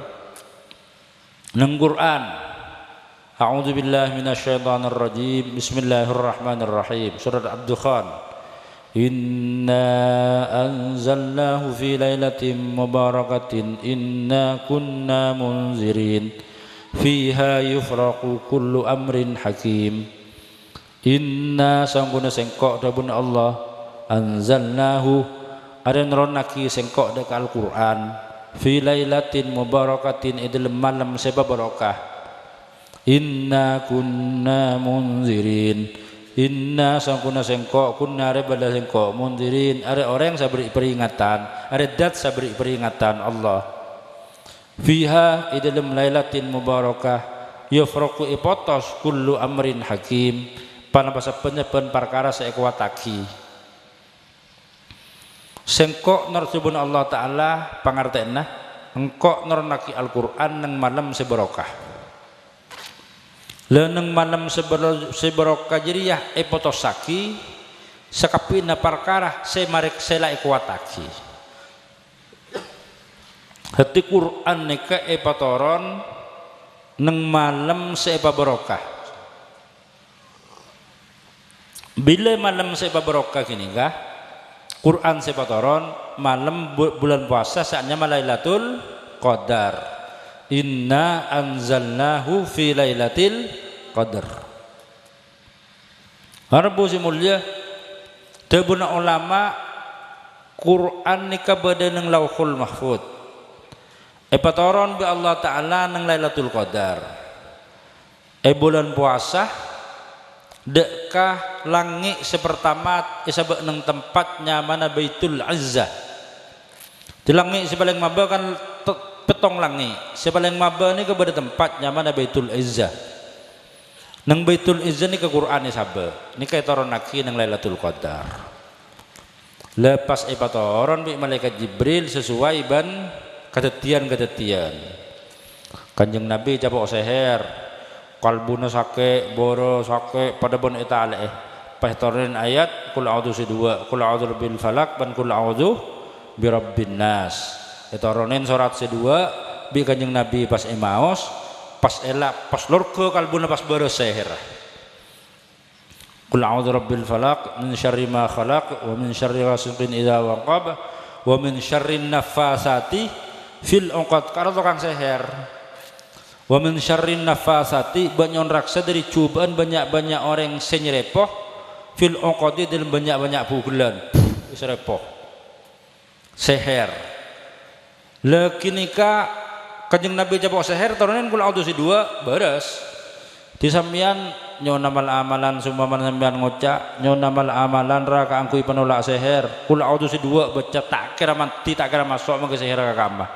nang Quran. A'udzu billahi minasyaitonir rajim. Bismillahirrahmanirrahim. Surat Ad-Dukhan. Inna anzalnahu fi lailatin mubarakatin inna kunna munzirin fiha yufraqu kullu amrin hakim. Inna sangguna sengkok dabun Allah anzalnahu ada neronaki sengkok dek Al-Quran fi lailatin mubarakatin idil malam sebab barakah. Inna kunna munzirin inna sangkuna sengkok kunna rebala sengkok mundirin ada orang yang beri peringatan ada dat beri peringatan Allah fiha idalem lailatin mubarakah yufraqu ipotos kullu amrin hakim panapasa penyepen perkara seekuataki sengkok narsubun Allah Ta'ala pangartena engkok narnaki Al-Quran nang malam sebarokah leneng malam sebarokah jiriyah epotosaki sekapina perkara semarek sela ekuataki hati Quran neka epatoron neng malam sepa barokah bila malam sepa barokah kini kah Quran sepatoron malam bulan puasa saatnya Lailatul Qadar. Inna anzalnahu fi lailatul qadar. Harbu si mulia debuna ulama Quran nika beda nang Lauhul Mahfud. Patoron bi Allah Taala nang Lailatul Qadar. Bulan puasa dekah langit sepertama isabak nang tempatnya mana Baitul Izzah. Di langit sepaling maba kan petong langit. Sepaling maba ni kepada tempatnya mana Baitul Izzah. Nang Baitul Izzah ni ke Quran ni sabak. Ni kaya toron naki nang Lailatul Qadar. Lepas patoron bi malaikat Jibril sesuai ban ketetian. Kanjeng Nabi capok seher. Kalbuna sake, boro sake pada bon eta ale. Pahtorin ayat kul a'udzu sidua, kul a'udzu bil falak dan kul a'udzu birabbin nas. Etoronin surat sedua bi kanjeng Nabi pas Emmaus, pas elak pas lurga kalbuna pas boro seher. Kul a'udzu rabbil falaq min syarri ma khalaq wa min syarri ghasiqin idza waqab wa min syarri nafasati fil 'uqad. Karo tukang seher. Wa min syarri nafasati banyak raksa dari cobaan banyak-banyak orang senyerepoh fil 'uqadi dalam banyak-banyak pukulan. Wis repoh. Seher. Lakinika kanjeng Nabi capok seher turunin kul a'udzu sidua beres. Di sampean nyon amal amalan sumaman sampean ngocak nyon amal amalan ra kaangkui penolak seher kul a'udzu sidua baca tak kira mati tak kira masuk mangke seher ka kambah.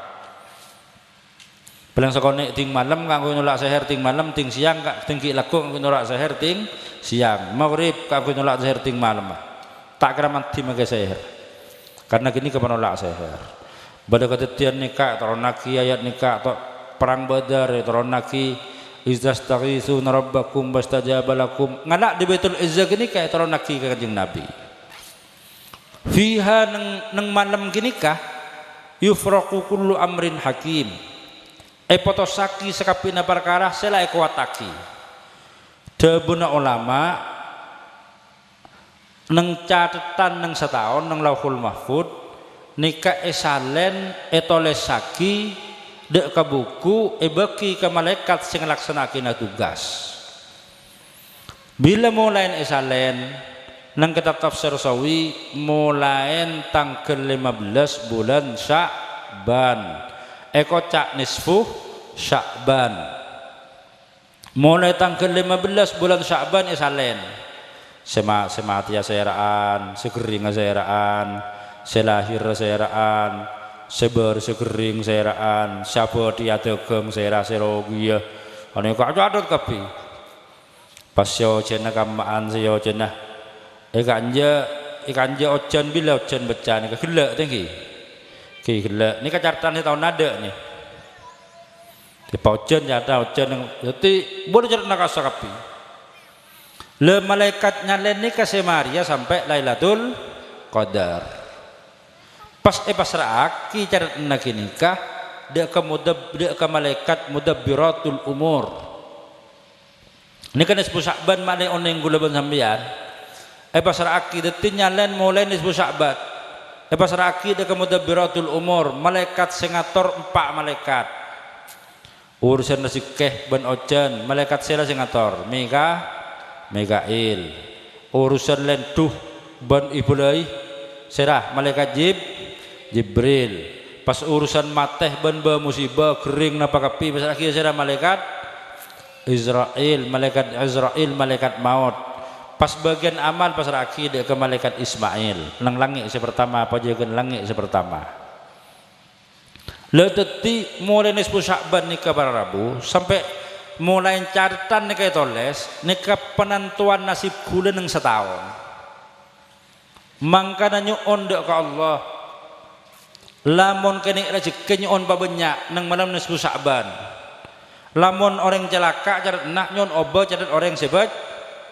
Belang sekone ting malam kanggo nolak seher ting malam ting siang kak ting ki laku kanggo nolak seher ting siang. Maghrib kanggo nolak seher ting malam. Tak kira mati mangke seher. Karena gini kepenolak seher. Pada ketetian nikah taronaki ayat nikah atau perang Badar taronaki izdastaghisuna rabbakum fastajaba lakum nganak di Baitul Izzah gini kayak taronaki ke kanjeng Nabi. Fiha neng malam gini kah yufraqu kullu amrin hakim. Potosaki sekapina perkara sela kuataki. Debuna ulama neng catatan neng setahun neng Lauhul Mahfud nikah esalen etolesaki dek ke buku beki ke malaikat sing nglaksanakina tugas. Bila mulai esalen nang kitab tafsir sawi mulai tanggal 15 bulan Sya'ban cak nisfu Sya'ban mulai tanggal 15 bulan Sya'ban esalen semati aseraan segering aseraan selahir aseraan sebar segering aseraan sabo dia degeng sera serogia ane kok adot kapi pas yo cenah kamaan yo cenah ikanje ojan bila ojan becan gelek tinggi ki gelek ini kacartan di tahun nada nih di ojan nyata ojan yang jadi boleh cerita nakasa kapi le malaikat nyalen ni kasih Maria sampai Lailatul Qadar. Pas raaki cara nak nikah dia ke malaikat mudabbiratul umur. Ini kan nisfu Sya'ban malai oneng gula ban sampean. Pas raaki detin nyalen mulai nisfu Sya'ban. Pas raaki dia ke mudabbiratul umur, malaikat sing ngatur 4 malaikat. Urusan rezeki ban ojan, malaikat sela sing ngatur. Mikail urusan lentuh ban ibulai serah malaikat Jibril pas urusan mateh ban ba musibah kering napa kapi pas akhir serah malaikat Israel malaikat maut pas bagian amal pas akhir ke malaikat Ismail nang langit sepertama apa jaga langit sepertama leteti mulai nisfu Sya'ban nikah para Rabu sampai mulai catatan nikah toles nikah penentuan nasib gula neng setahun mangkana nyuon dek ke Allah lamun kene rezeki nyuon banyak neng malam nisfu Sya'ban lamun orang celaka catat nak nyon obat catat orang sebat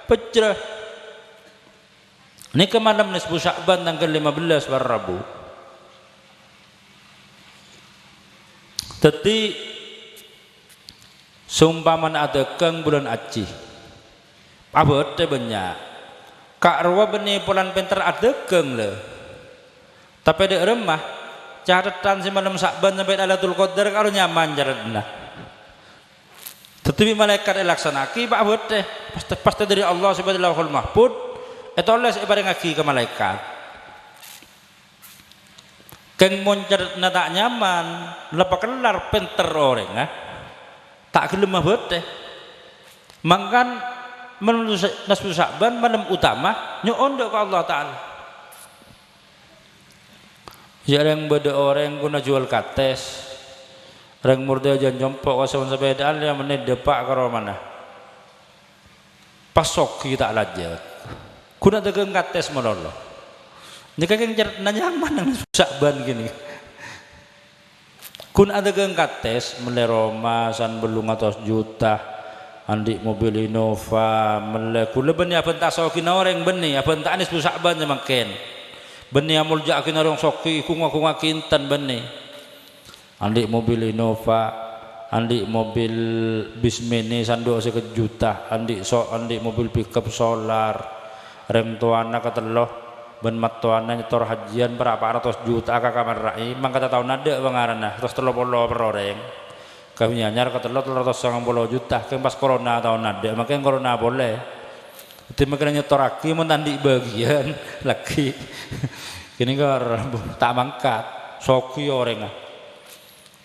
pecrah nikah malam nisfu Sya'ban tanggal 15 bar Rabu teti sumpaman ada keng bulan aci abot banyak kak ruwa benih bulan penter ada keng le Tapi di rumah catatan si malam Sa'ban sampai Lailatul Qadar karo nyaman jaratna. Tetapi malaikat elaksanaki pak buat deh pasti dari Allah subhanahu Lauhul Mahfud itu Allah ibarat ngaki ke malaikat. Keng moncer tak nyaman lepas kelar penter orang tak gelem buat deh. Mangkan menurut Nasbu Sa'ban malam utama nyondok ke Allah Ta'ala. Jarang beda orang guna jual kates, orang murda jangan jompok kasawan sepedaan yang menit depak karo mana. Pasok kita lajat, guna dagang kates menolong. Jika yang nanya mana Sa'ban gini, guna dagang kates meleroma san belum 100 juta, andik mobil Innova, melekule benih apa tak sokin orang benih apa tak Nasbu Sa'ban semakin. Benih amul jakin orang soki kunga kintan benih andik mobil Innova andik mobil Bismini sanduk sekejuta andik mobil pickup solar rem tuana keteloh ben mat tuana nyetor hajian berapa ratus juta kakak marai mang kata tahun ada bangarana terus 30 per orang kami nyanyar keteloh 390 juta kan pas corona tahun ada makanya corona boleh itu makanya nyetoraki mentandi bagian lagi ini kan tak mangkat soki orang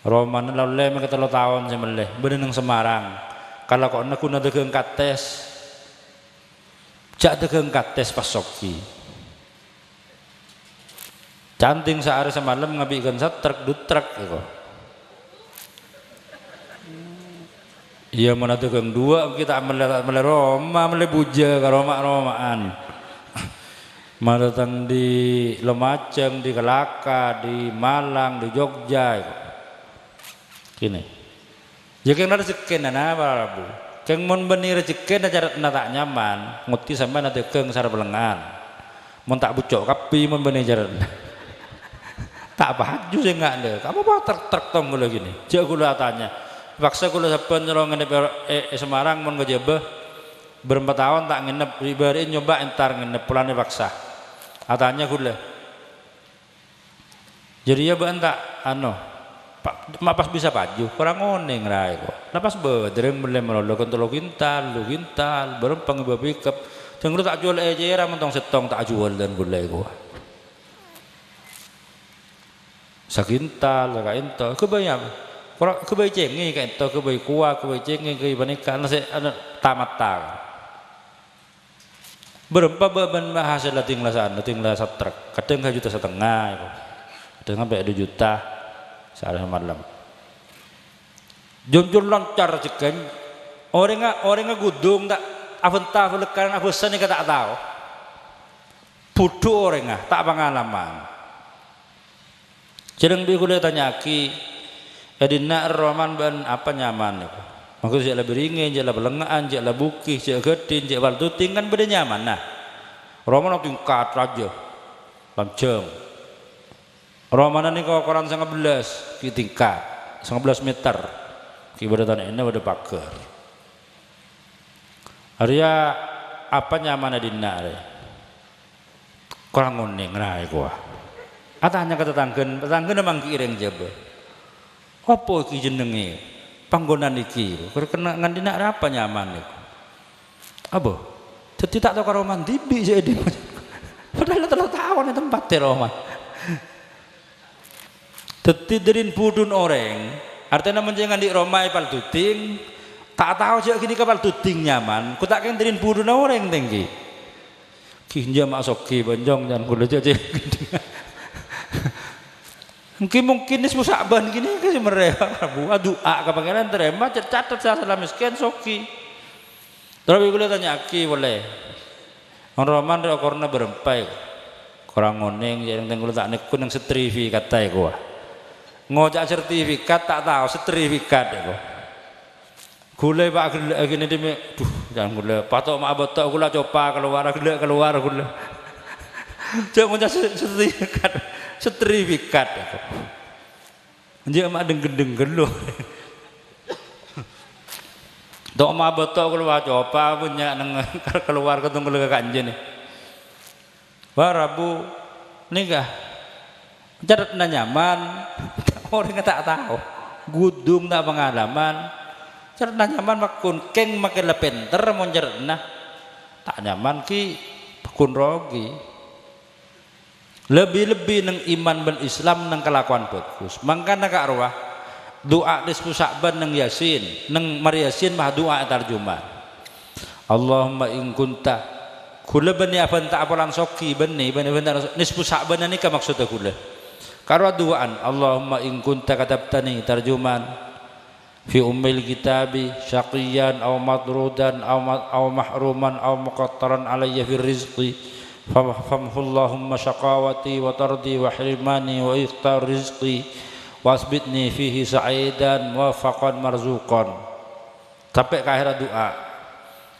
roman lalu mereka 3 tahun semeleh bener nang Semarang kalau kok nak guna dagang kates jak dagang kates pas soki canting sehari semalam ngabikan truk dutruk gitu. Iya mana dagang dua kita mele Roma mele buja karo romaan. Mana datang di Lumajang, di Kelaka, di Malang, di Jogja. Kini. Jadi yang ada rezeki nana Prabu. Keng mon beni rezeki aja tak nyaman. Nguti sampai nanti keng sar belengan. Mon tak bucok kapi mon beni jaran. Tak baju sih enggak ada. Kamu bawa truk tong gula gini. Jauh gula tanya. Paksa kula saben nyelong nginep Semarang mun ngejebeh berempat tahun tak nginep ibarin nyoba entar nginep pulane paksa. Atanya kula. Jadi ya ben tak Pak pas bisa baju kurang oneng rai kok. Lepas bedreng mele melolo kontolo kintal, lu kintal, berempang ibu pickup. Jangan tak jual ejera mentong setong tak jual dan kula kok. Sakintal, kainto, kebayang. Kalau kebaik cengi kayak itu kebaik kuah kebaik cengi kebaik panikan nasi tamat tang berempat beban bahasa tinggal truk kadang 1,5 juta kadang sampai 2 juta sehari malam jom loncar cekan orang gudung tak aventah lekaran abosan yang tak tahu bodoh orang tak pengalaman jarang bikulah tanya ki jadi nak roman ban apa nyaman itu. Maksud saya lebih ringin, saya lebih lengaan, saya lebih bukih, saya gedin, saya bal tuting kan beda nyaman. Nah, roman itu tingkat raja, lanceng. Roman ini kalau koran 19 di tingkat 19 meter. Kibaratan ini ada pagar. Arya apa nyaman di nak? Kurang nguning rai gua. Atanya kata tetanggen memang kiring jebe. Apa iki jenenge panggonan iki kena ngandina apa nyaman iku apa dadi tak tau karo mandibi jadi padahal 3 tahun di tempat Roma dadi derin budun orang artinya menjengan di Roma ipal tuting tak tahu sih gini kapal tuting nyaman ku tak derin budun orang tinggi kinja masuk ki banjong dan kula jadi mungkin Nasbu Sa'ban gini kasih mereka doa ke pangeran terima catat saya salah miskin soki terus gue tanya aki boleh orang roman rekornya berempai kurang ngoning yang tenggul tak nekun yang sertifikat tay gua ngojak sertifikat tak tahu sertifikat gua gule pak gini demi jangan gule patok mak betok gula coba keluar gule jangan ngojak sertifikat anjir mak deng-deng gelo dok mak betok keluar coba punya keluar ketemu ke kanjen nih Rabu nikah Jaraknya nyaman, orang tak tahu. Gudung tak pengalaman. Jaraknya nyaman makun keng makin lepenter mau jaraknya tak nyaman ki pakun rogi. Lebih-lebih neng iman ben Islam neng kelakuan bagus. Mangkana ka arwah doa nisfu Sya'ban neng Yasin, neng Maryasin mah doa tarjumah. Allahumma in kunta kula bani apan tak apalan soki bani nisfu Sya'ban ni ka maksudnya kula. Karo duaan Allahumma in kunta katabtani tarjuman fi ummil kitabi syaqiyan aw madrudan aw mahruman aw muqattaran alayya fi rizqi famhullahumma syaqawati wa tardi wa hirmani wa iqtar rizqi wasbitni fihi sa'idan wafaqan marzuqan sampai ke akhir doa.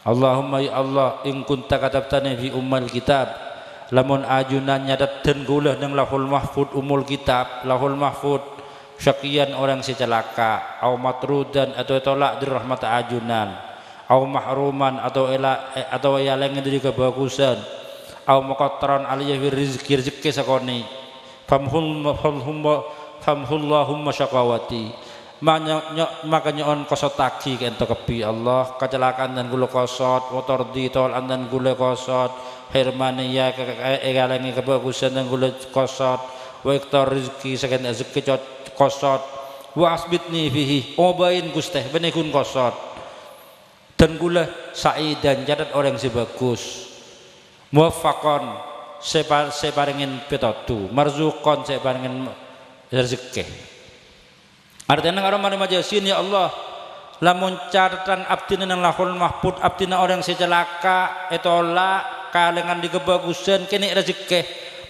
Allahumma ya Allah in kunta katabtani fi ummil kitab lamun ajunan nyadatkeun geulah nang lahul mahfud umul kitab lahul mahfud syaqiyan orang si celaka au matrudan atau tolak dari rahmat ajunan au mahruman atau ya lengan dari kebagusan au muqattaran aliyah rizki rezeki sakoni famhullahumma syaqawati maka nyon kosotaki kento kepi Allah kecelakaan dan gula kosot watordi tolan dan gula kosot hermania egalangi kebagusan dan gula kosot wa iktar rizki saking rezeki kosot wa asbitni fihi obain gusteh benekun kosot dan gula sa'idan catat orang si bagus muwaffaqan separingin petotu marzuqan separingin rezeki. Artinya nang arep majasin ya Allah lamun catatan abdina nang lahul mahfud abdina orang si celaka etola kalengan di kebagusan kene rezeki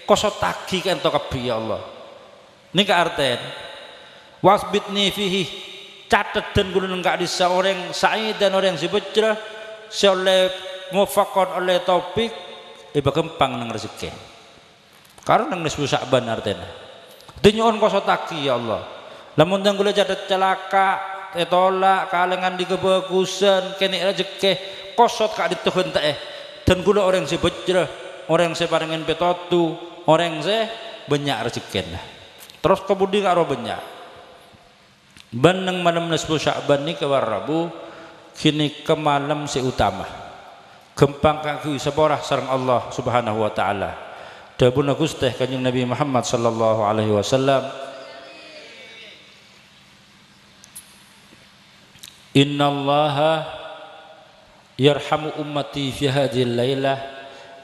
kosot tagi kento kebi ya Allah. Ini ke arten wasbitni fihi catat dan guna nengkak di seorang sa'id dan orang si bejrah seoleh mufaqqan oleh taufik iba kempang nang rezeki karena nang nisfu Sya'ban artinya dinyon kosotaki ya Allah lamun tang gula catat celaka etola kalengan di kebagusan kene rezeki kosot kak dituhun teh dan gula orang si bejrah orang si parengen petotu orang si banyak rezeki terus kemudian karo banyak beneng malam nisfu Sya'ban ni kewar Rabu kini ke malam si utama gempang kaki seporah sareng Allah subhanahu wa ta'ala dabuna gusteh kanjeng Nabi Muhammad sallallahu alaihi wasallam innallaha yarhamu ummati fi hadhil lailah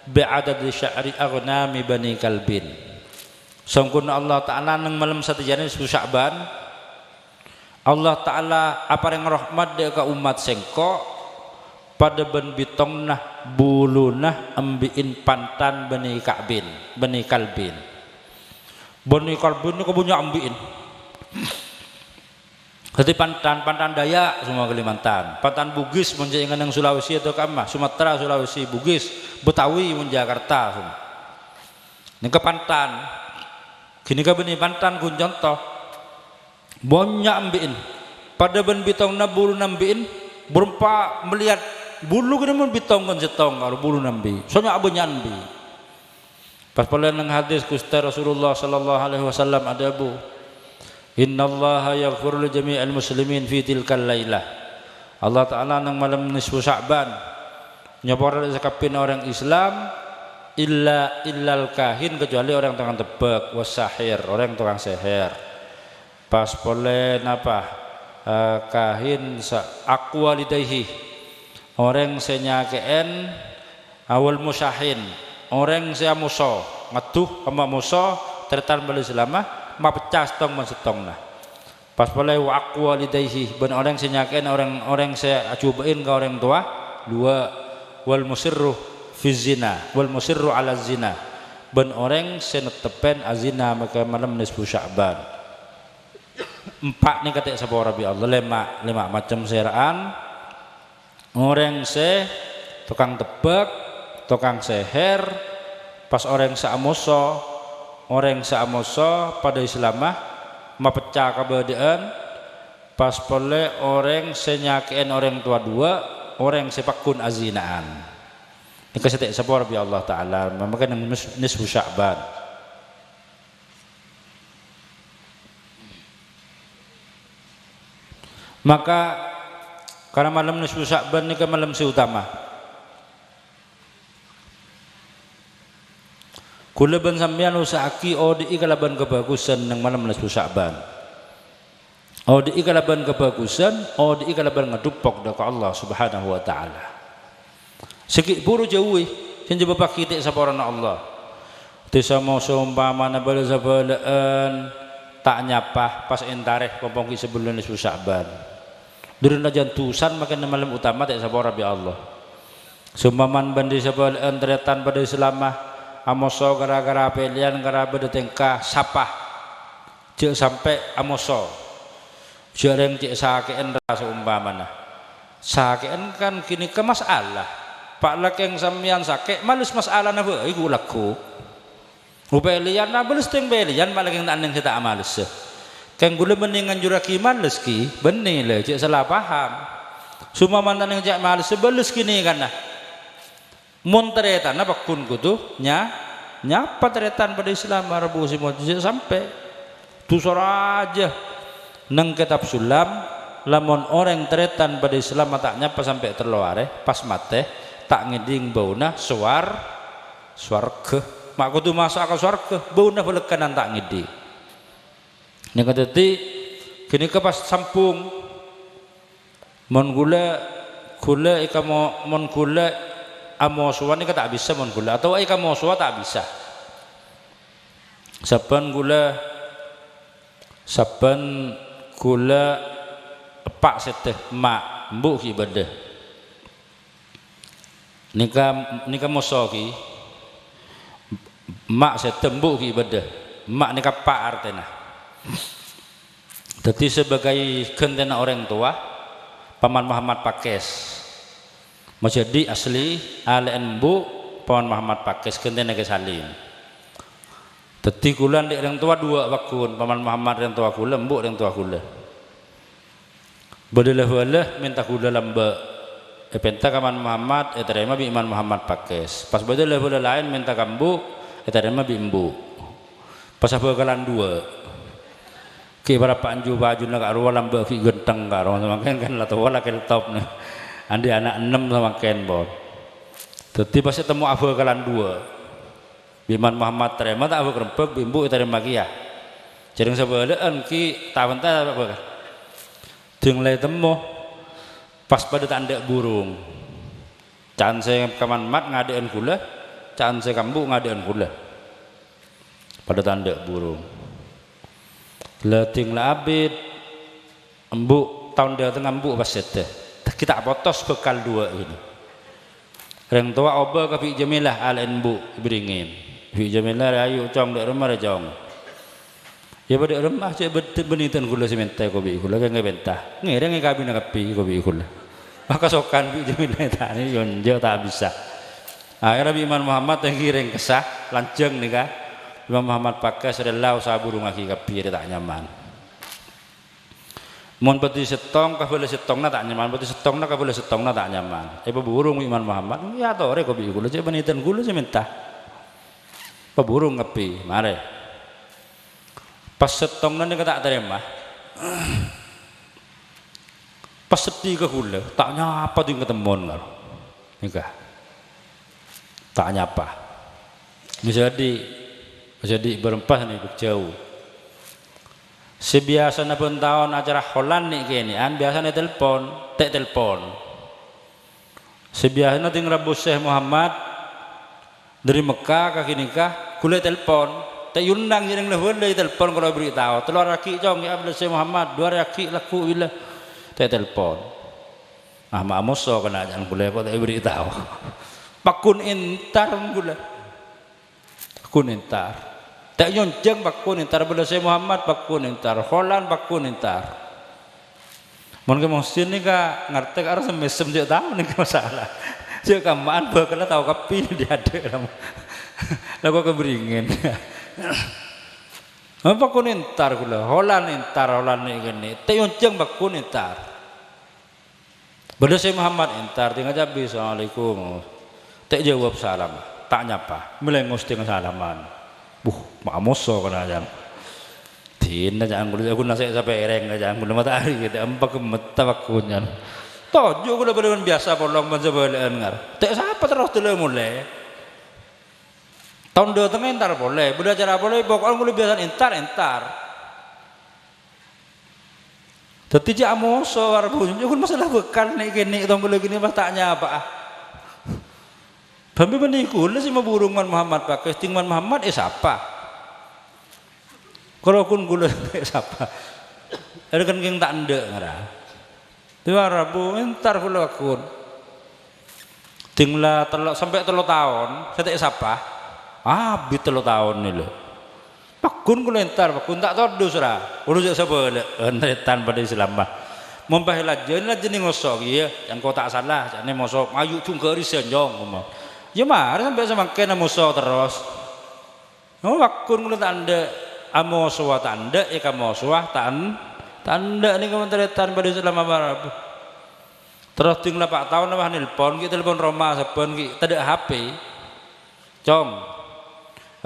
bi'adad sya'ri aghnami bani kalbin sangkun Allah ta'ala nang malam satejane nisfu Sya'ban Allah ta'ala apa yang rahmat dia ke umat sengko pada ben bitong nah bulu nah ambiin pantan bani kalbin ini kebunya ambiin jadi pantan Dayak semua Kalimantan pantan Bugis menjadi yang Sulawesi atau Kamah Sumatera Sulawesi Bugis Betawi mun Jakarta semua ini ke pantan gini ke bani pantan kun contoh banyak ambiin pada ben bitong nah bulu nambiin berempa melihat bulu kena mun bitong kan setong kalau bulu nambi soalnya abu nyambi pas pala nang hadis kusta Rasulullah sallallahu alaihi wasallam ada abu innallaha yaghfiru li jami'il muslimin fi tilkal lailah Allah taala nang malam nisfu Sya'ban nyapora sakapin orang Islam illal kahin kecuali orang tukang tebak wasahir orang tukang seher pas pala napa kahin aqwalidaihi orang senyakeen awal musahin orang saya muso ngeduh sama muso tertan beli selama ma pecah setong setong nah pas boleh waqu walidayhi ben orang senyakeen orang saya cobain ke orang tua dua wal musirru fi zina wal musirru ala zina ben orang senetepen azina maka malam nisfu Sya'ban empat nih kata sabora bi Allah lima macam seraan orang se tukang tebak tukang seher pas orang saamoso pada Islamah mapecah kabadaan pas pole orang senyakein orang tua dua orang sepakun azinaan ini kesetek sabor bi Allah taala maka nisfu Sya'ban Maka karena malam nisfu Sya'ban ini malam si utama. Kula ben sampeyan usahaki odi kalaban kebagusan nang malam nisfu Sya'ban. Odi kalaban kebagusan, odi kalaban ngedupok dak Allah Subhanahu wa taala. Sikit buru jauh sing jeba pakitik saporana Allah. Desa mau seumpamana bala sabalaan tak nyapah pas entareh pompong ki sebelum nisfu Sya'ban. Durun jantusan makan malam utama tak sabora bi Allah. Sumaman bandi sabalaan teretan pada selama amoso gara-gara pelian gara beda tengkah sapah. Cek sampai amoso. Jarang cek sakeen rasa umpamana. Sakeen kan kini ke masalah. Pak lek yang sampean sakit malus masalah napa iku laku. Upelian na balus teng belian malah yang tak neng kita amalus. Kang gula mendingan juraki males ki benih le cek salah paham. Semua mantan yang cek males sebelus kini kan nah. Mun teretan apa kun kutu nyapa teretan pada Islam Arabu semua sampai tu aja nang kitab sulam lamun orang teretan pada Islam tak nyapa sampai terluare pas mate tak ngeding bauna swarga mak kutu masuk ke swarga bauna belekanan tak ngeding. Ini kata kini ke pas sampung mon gula ika mon gula amoswa ni tak bisa mon gula atau ika moswa tak bisa saban gula pak seteh mak mbuk ki bade nika moso ki mak seteh mbuk ki bade mak nika pak artena. Jadi sebagai gentena orang tua Paman Muhammad Pakes menjadi asli alen bu Paman Muhammad Pakes gentena ke Salim. Jadi kulan di orang tua dua wakun Paman Muhammad orang tua kula mbuk orang tua kula. Badalah minta kula lamba penta Paman Muhammad terima bi Iman Muhammad Pakes. Pas badalah lain minta kambu terima bi mbu. Pas bakalan dua ki berapa anju baju nak arwah lamba ki genteng karo semakin kan lah tahu lah top nih andi anak 6 sama ken bon jadi pas ketemu abu kalan 2 Biman Muhammad terima tak abu kerempek bimbu terima kia jadi sebelaan ki tahun tak apa kan denglai temu pas pada tanda burung can saya kaman mat ngadean gula can saya kambu ngadean gula pada tanda burung leting la abid embuk tahun dia tengah embuk pas itu kita potos bekal 2 ini orang tua oba ke Fi Jamilah al embuk beringin Fi Jamilah ayu cong dek rumah jong ya pada rumah cek benitan gula sementai ko bi gula kan ngebentah ngereng kabin kapi ko bi gula maka sokan Fi Jamilah tani yonjo tak bisa akhirnya Iman Muhammad yang giring kesah lanceng nih kah Imam Muhammad pakai sedelau saburu ngaki kapir tak nyaman. Mon peti setong kabel setong na tak nyaman, peti setong na kabel setong na tak nyaman. Peburung Imam Muhammad, ya tore kopi gula cek penitan gula sementah. Peburung ngapi, mare. Pas setong nanti tak terima. Pas seti ke gula, tak nyapa tuh ketemuan kalau, nikah. Tak nyapa. Jadi berempah nih jauh. Sebiasanya pun tahun acara Holland nih kini, biasanya telepon. Sebiasanya tinggal Rabu Syekh Muhammad dari Mekah ke kini kah, kulit telepon. Tak yundang jadi nelfon dari telepon kalau beritahu. Telur laki cong ya Abdul Syekh Muhammad, 2 laki laku bila, tak telepon. Mak moso kena jangan kulit kau tak beritahu. Pakun intar gula. Pakun intar. Tak nyonjeng pakun intar pada Syekh Muhammad pakun intar, Holland pakun intar. Mun ke mungkin ni ka ngerti ka harus mesem je tahu ni masalah. Je kamaan bakal tahu kapi dia ada. Lagu keberingin. Apa pakun intar gula, Holland ni gini. Tak nyonjeng pakun intar. Pada Syekh Muhammad intar tinggal jabi assalamualaikum. Tak jawab salam, tak nyapa, melengus dengan salaman. Mak moso kena jam. Dina jangan kulit aku nasi sampai ereng jangan kulit matahari gitu empat metawakunnya. Tojo kulit berlebihan biasa polong mencoba ngar. Tak siapa terus dulu mulai. Tahun 2 tengah entar boleh, belajar boleh pokoknya kulit biasa entar. Tapi jamu soal punya kun masalah bekal nih gini tahun kulit gini mas tanya apa? Bambi menikul sih mau burungan Muhammad pakai tingman Muhammad siapa? Kalau kun gula siapa? Ada kan yang tak ada ngara. Tiba Rabu entar gula kun. Tinggal sampai 3 tahun. Saya tak siapa? Bit 3 tahun ni lo. Pakun gula entar, pakun tak tahu dusra. Urus siapa le? Entar pada Islam bah. Membahilah jenis ngosok ya. Yang kau tak salah, jangan ngosok. Ayu cungker isenjong ngomong. Ya mah sampai semakin ngosok terus. Oh pakun gula tak ada. Amo suah tanda, kamu suah tanda ni kementerian pada Islam Arab. Terus tinggal 4 tahun nama nelpon, kita telepon Roma, sepon kita ada HP, cong,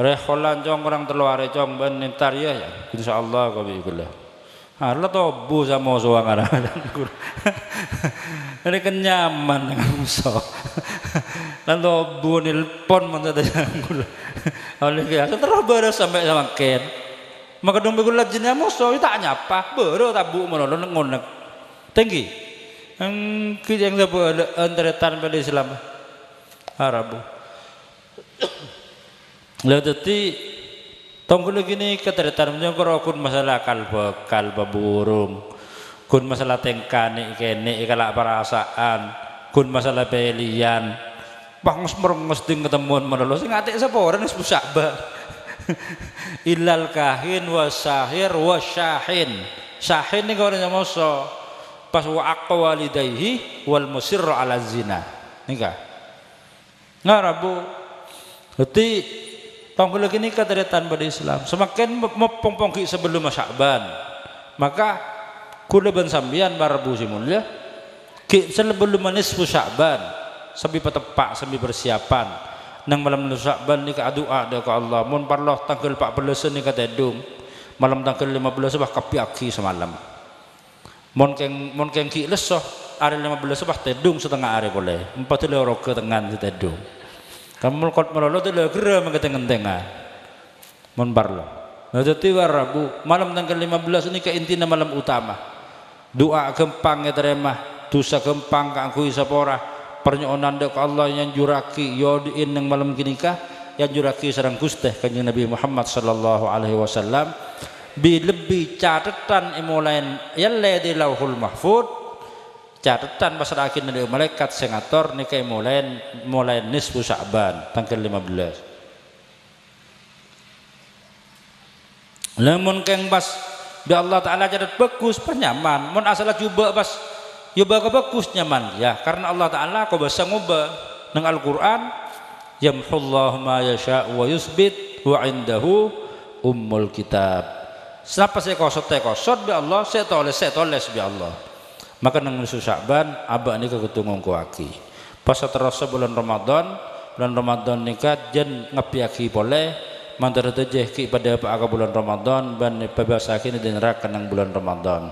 reholan cong orang terluar cong ben entar ya, insya Allah kau bikin lah. Harlah tu bu sama suah ngara, ini kenyaman dengan musuh. Lalu bu nelpon mana saja gula, oleh biasa terus beres sampai sama Ken. Maka dong begul lagi musuh tak nyapa baru tabu menolong ngonek tinggi yang kita yang sebut antara pada Islam Arab lalu jadi tongkol gini ketertarikan menjangkau kun masalah kalba burung kun masalah tengkani kene ikalak perasaan kun masalah pelian bangus merengos ding ketemuan menolong sing atik seporan wis pusaba ilal kahin wasahir wasyahin syahin ni kau orang moso pas wa aqwalidaihi wal musir ala zina nikah ngarabu jadi tongkol ini ketertarikan pada Islam semakin mempongki sebelum Sya'ban maka kulaban sambian barabu simulya sebelum nisfu Sya'ban sambil petepak sambil persiapan nang malam Sya'ban ni ka doa ke Allah mun parloh tanggal 14 ni ka tedung malam tanggal 15 bah kapiaki semalam mon keng ki lesoh hari 15 bah tedung setengah hari boleh 4 loro ke tengan di tedung kamu kot melolo tu le gera mengentengan mon parloh nah jadi Rabu malam tanggal 15 ni ka intina malam utama doa gempang ya terima dosa gempang ka angkui sapora pernyonan dek Allah yang juraki yodiin yang malam kini kah yang juraki sareng Gustih Kanjeng Nabi Muhammad sallallahu alaihi wasallam bi lebih catatan imulain yalle di lauhul mahfud catatan pasal akhir dari malaikat sengator nika mulai nisfu Sya'ban tanggal 15 lamun keng pas bi Allah taala catat bagus penyaman mun asal coba pas ya bagus nyaman ya karena Allah Ta'ala kau bahasa ngubah dengan Al-Quran yamhullahu ma yasha wa yusbit wa indahu ummul kitab siapa saya kosot bi Allah saya toles bi Allah maka nang nusu Sya'ban abak ni keketungung kuaki pas terasa bulan Ramadan nikah jen ngapiaki boleh mantar tejeh ki pada apa bulan Ramadan ban pebasaki ni dinerakan nang bulan Ramadan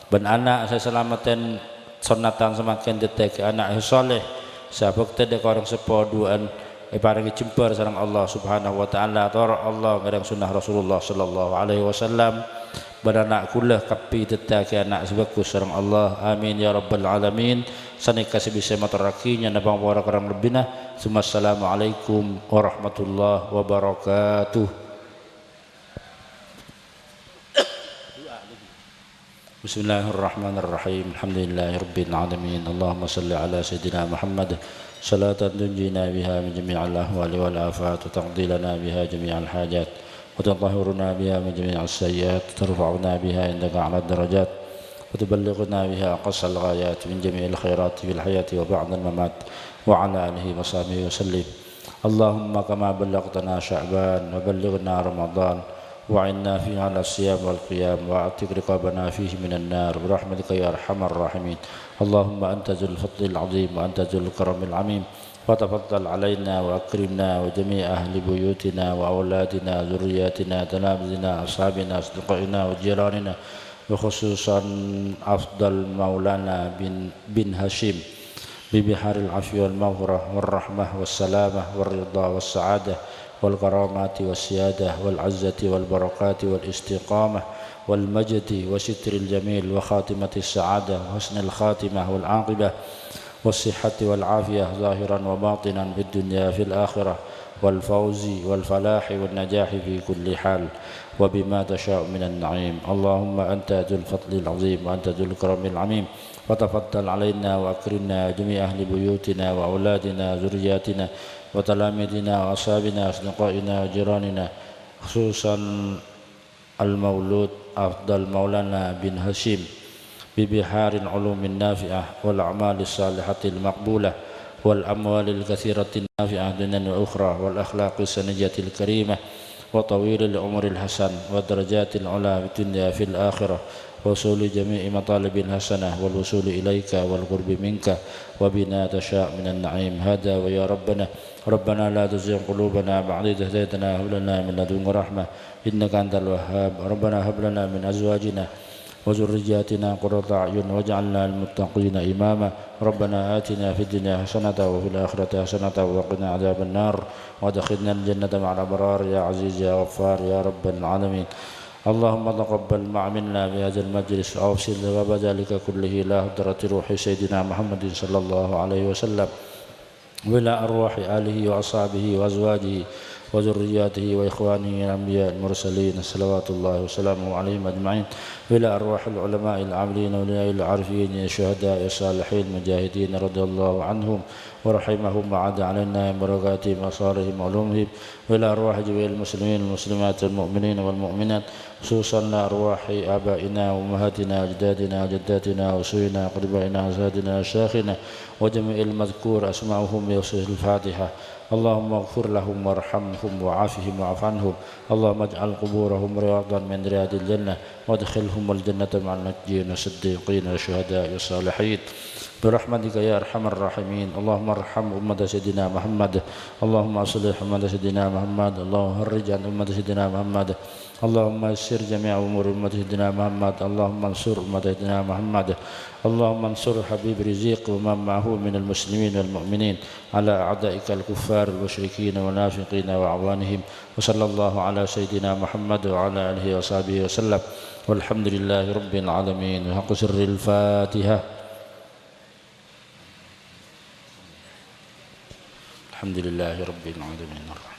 ban anak saya selamatin sunatan semakin detek anak soleh sabuk tede orang sepoduan ibarat jempar sareng Allah Subhanahu wa taala tor Allah ngadang sunnah Rasulullah sallallahu alaihi wasallam baranak kullah kapi detek anak sebagus sareng Allah amin ya rabbal alamin sanika sebisa matarakinya nabang wara karang lebina assalamualaikum warahmatullahi wabarakatuh. Bismillahirrahmanirrahim. Alhamdulillahirabbil alamin. Allahumma shalli ala sayidina Muhammad salatan tunjina biha min jami'il ahwali wal afat wa taqdi lana biha jami'al hajat wa tutahhiruna biha min jami'is sayyi'at tarfa'una biha indaka 'ala darajat wa tuballighuna biha aqsal ghayat min jami'il khairat fil hayati wa ba'da al mamat wa 'ala alihi wa sahbihi wa sallim. Allahumma kama ballaghtana Sya'ban wa ballighna Ramadan وعنا فيه على الصيام والقيام واعتق رقابنا فيه من النار برحمتك يا ارحم الراحمين. اللهم انت ذو الفضل العظيم وانت ذو الكرم العميم وتفضل علينا وأكرمنا وجميع أهل بيوتنا وأولادنا ذرياتنا تلامذنا أصحابنا أصدقائنا وجيراننا وخصوصا أفضل مولانا بن هاشم ببحار العفو والمغفرة والرحمة والسلامة والرضا والسعادة والكرامات والسيادة والعزة والبركات والاستقامة والمجد وستر الجميل وخاتمة السعادة وحسن الخاتمة والعاقبة والصحة والعافية ظاهرا وباطنا في الدنيا في الآخرة والفوز والفلاح والنجاح في كل حال وبما تشاء من النعيم. اللهم أنت ذو الفضل العظيم وأنت ذو الكرم العميم وتفضل علينا وأكرمنا جميع أهل بيوتنا وأولادنا ذرياتنا وتلاميذنا وأصحابنا أصدقائنا وجيراننا خصوصا المولود أفضل مولانا بن هاشم ببحار العلوم النافعة والأعمال الصالحة المقبولة والأموال الكثيرة النافعة دنيا وأخرى والأخلاق السنية الكريمة وطويل العمر الحسن والدرجات العلى في الدنيا في الآخرة وصول جميع مطالب الحسنة والوصول إليك والقرب منك وبنا تشاء من النعيم. هذا ويا ربنا لا تزغ قلوبنا بعد إذ هديتنا وهب لنا من لدنك رحمة إنك أنت الوهاب. ربنا هب لنا من أزواجنا وذرياتنا قرة أعين واجعلنا للمتقين إماما. ربنا آتنا في الدنيا حسنة وفي الآخرة حسنة وقنا عذاب النار وادخلنا الجنة مع الأبرار يا عزيز يا غفار يا رب العالمين. اللهم تقبل ما عملنا بهذا المجلس وأوصل ثواب ذلك كله إلى حضرة روح سيدنا محمد صلى الله عليه وسلم وإلى أرواح آله وأصحابه وأزواجه وذرياته وإخوانه الأنبياء المرسلين صلوات الله وسلامه عليهم أجمعين وإلى أرواح العلماء العاملين والأولياء العارفين الشهداء الصالحين المجاهدين رضي الله عنهم ورحمهم وعاد علينا من بركاتهم وصالحهم وعلومهم وإلى أرواح جميع المسلمين والمسلمات المؤمنين والمؤمنات خصوصا أرواح آبائنا وأمهاتنا وأجدادنا وجداتنا وسوينا وقربائنا وأزواجنا وشيخنا وجميع المذكور أسماءهم بوصف الفاتحة. اللهم اغفر لهم وارحمهم وعافهم واعف عنهم. اللهم اجعل قبورهم رياضا من رياض الجنة وادخلهم الجنة مع النبيين والصديقين والشهداء والصالحين برحمتك يا أرحم الراحمين. اللهم ارحم أمة سيدنا محمد. اللهم أصلح أمة سيدنا محمد. اللهم فرج عن أمة سيدنا محمد. اللهم يسر جميع أمور أمة سيدنا محمد. اللهم انصر أمة سيدنا محمد. اللهم انصر حبيب رزيق ومن معه من المسلمين والمؤمنين على أعدائك الكفار المشركين والمنافقين وأعوانهم. وصلى الله على سيدنا محمد وعلى آله وصحبه وسلم والحمد لله رب العالمين. وحق سر الفاتحة. الحمد لله رب العالمين.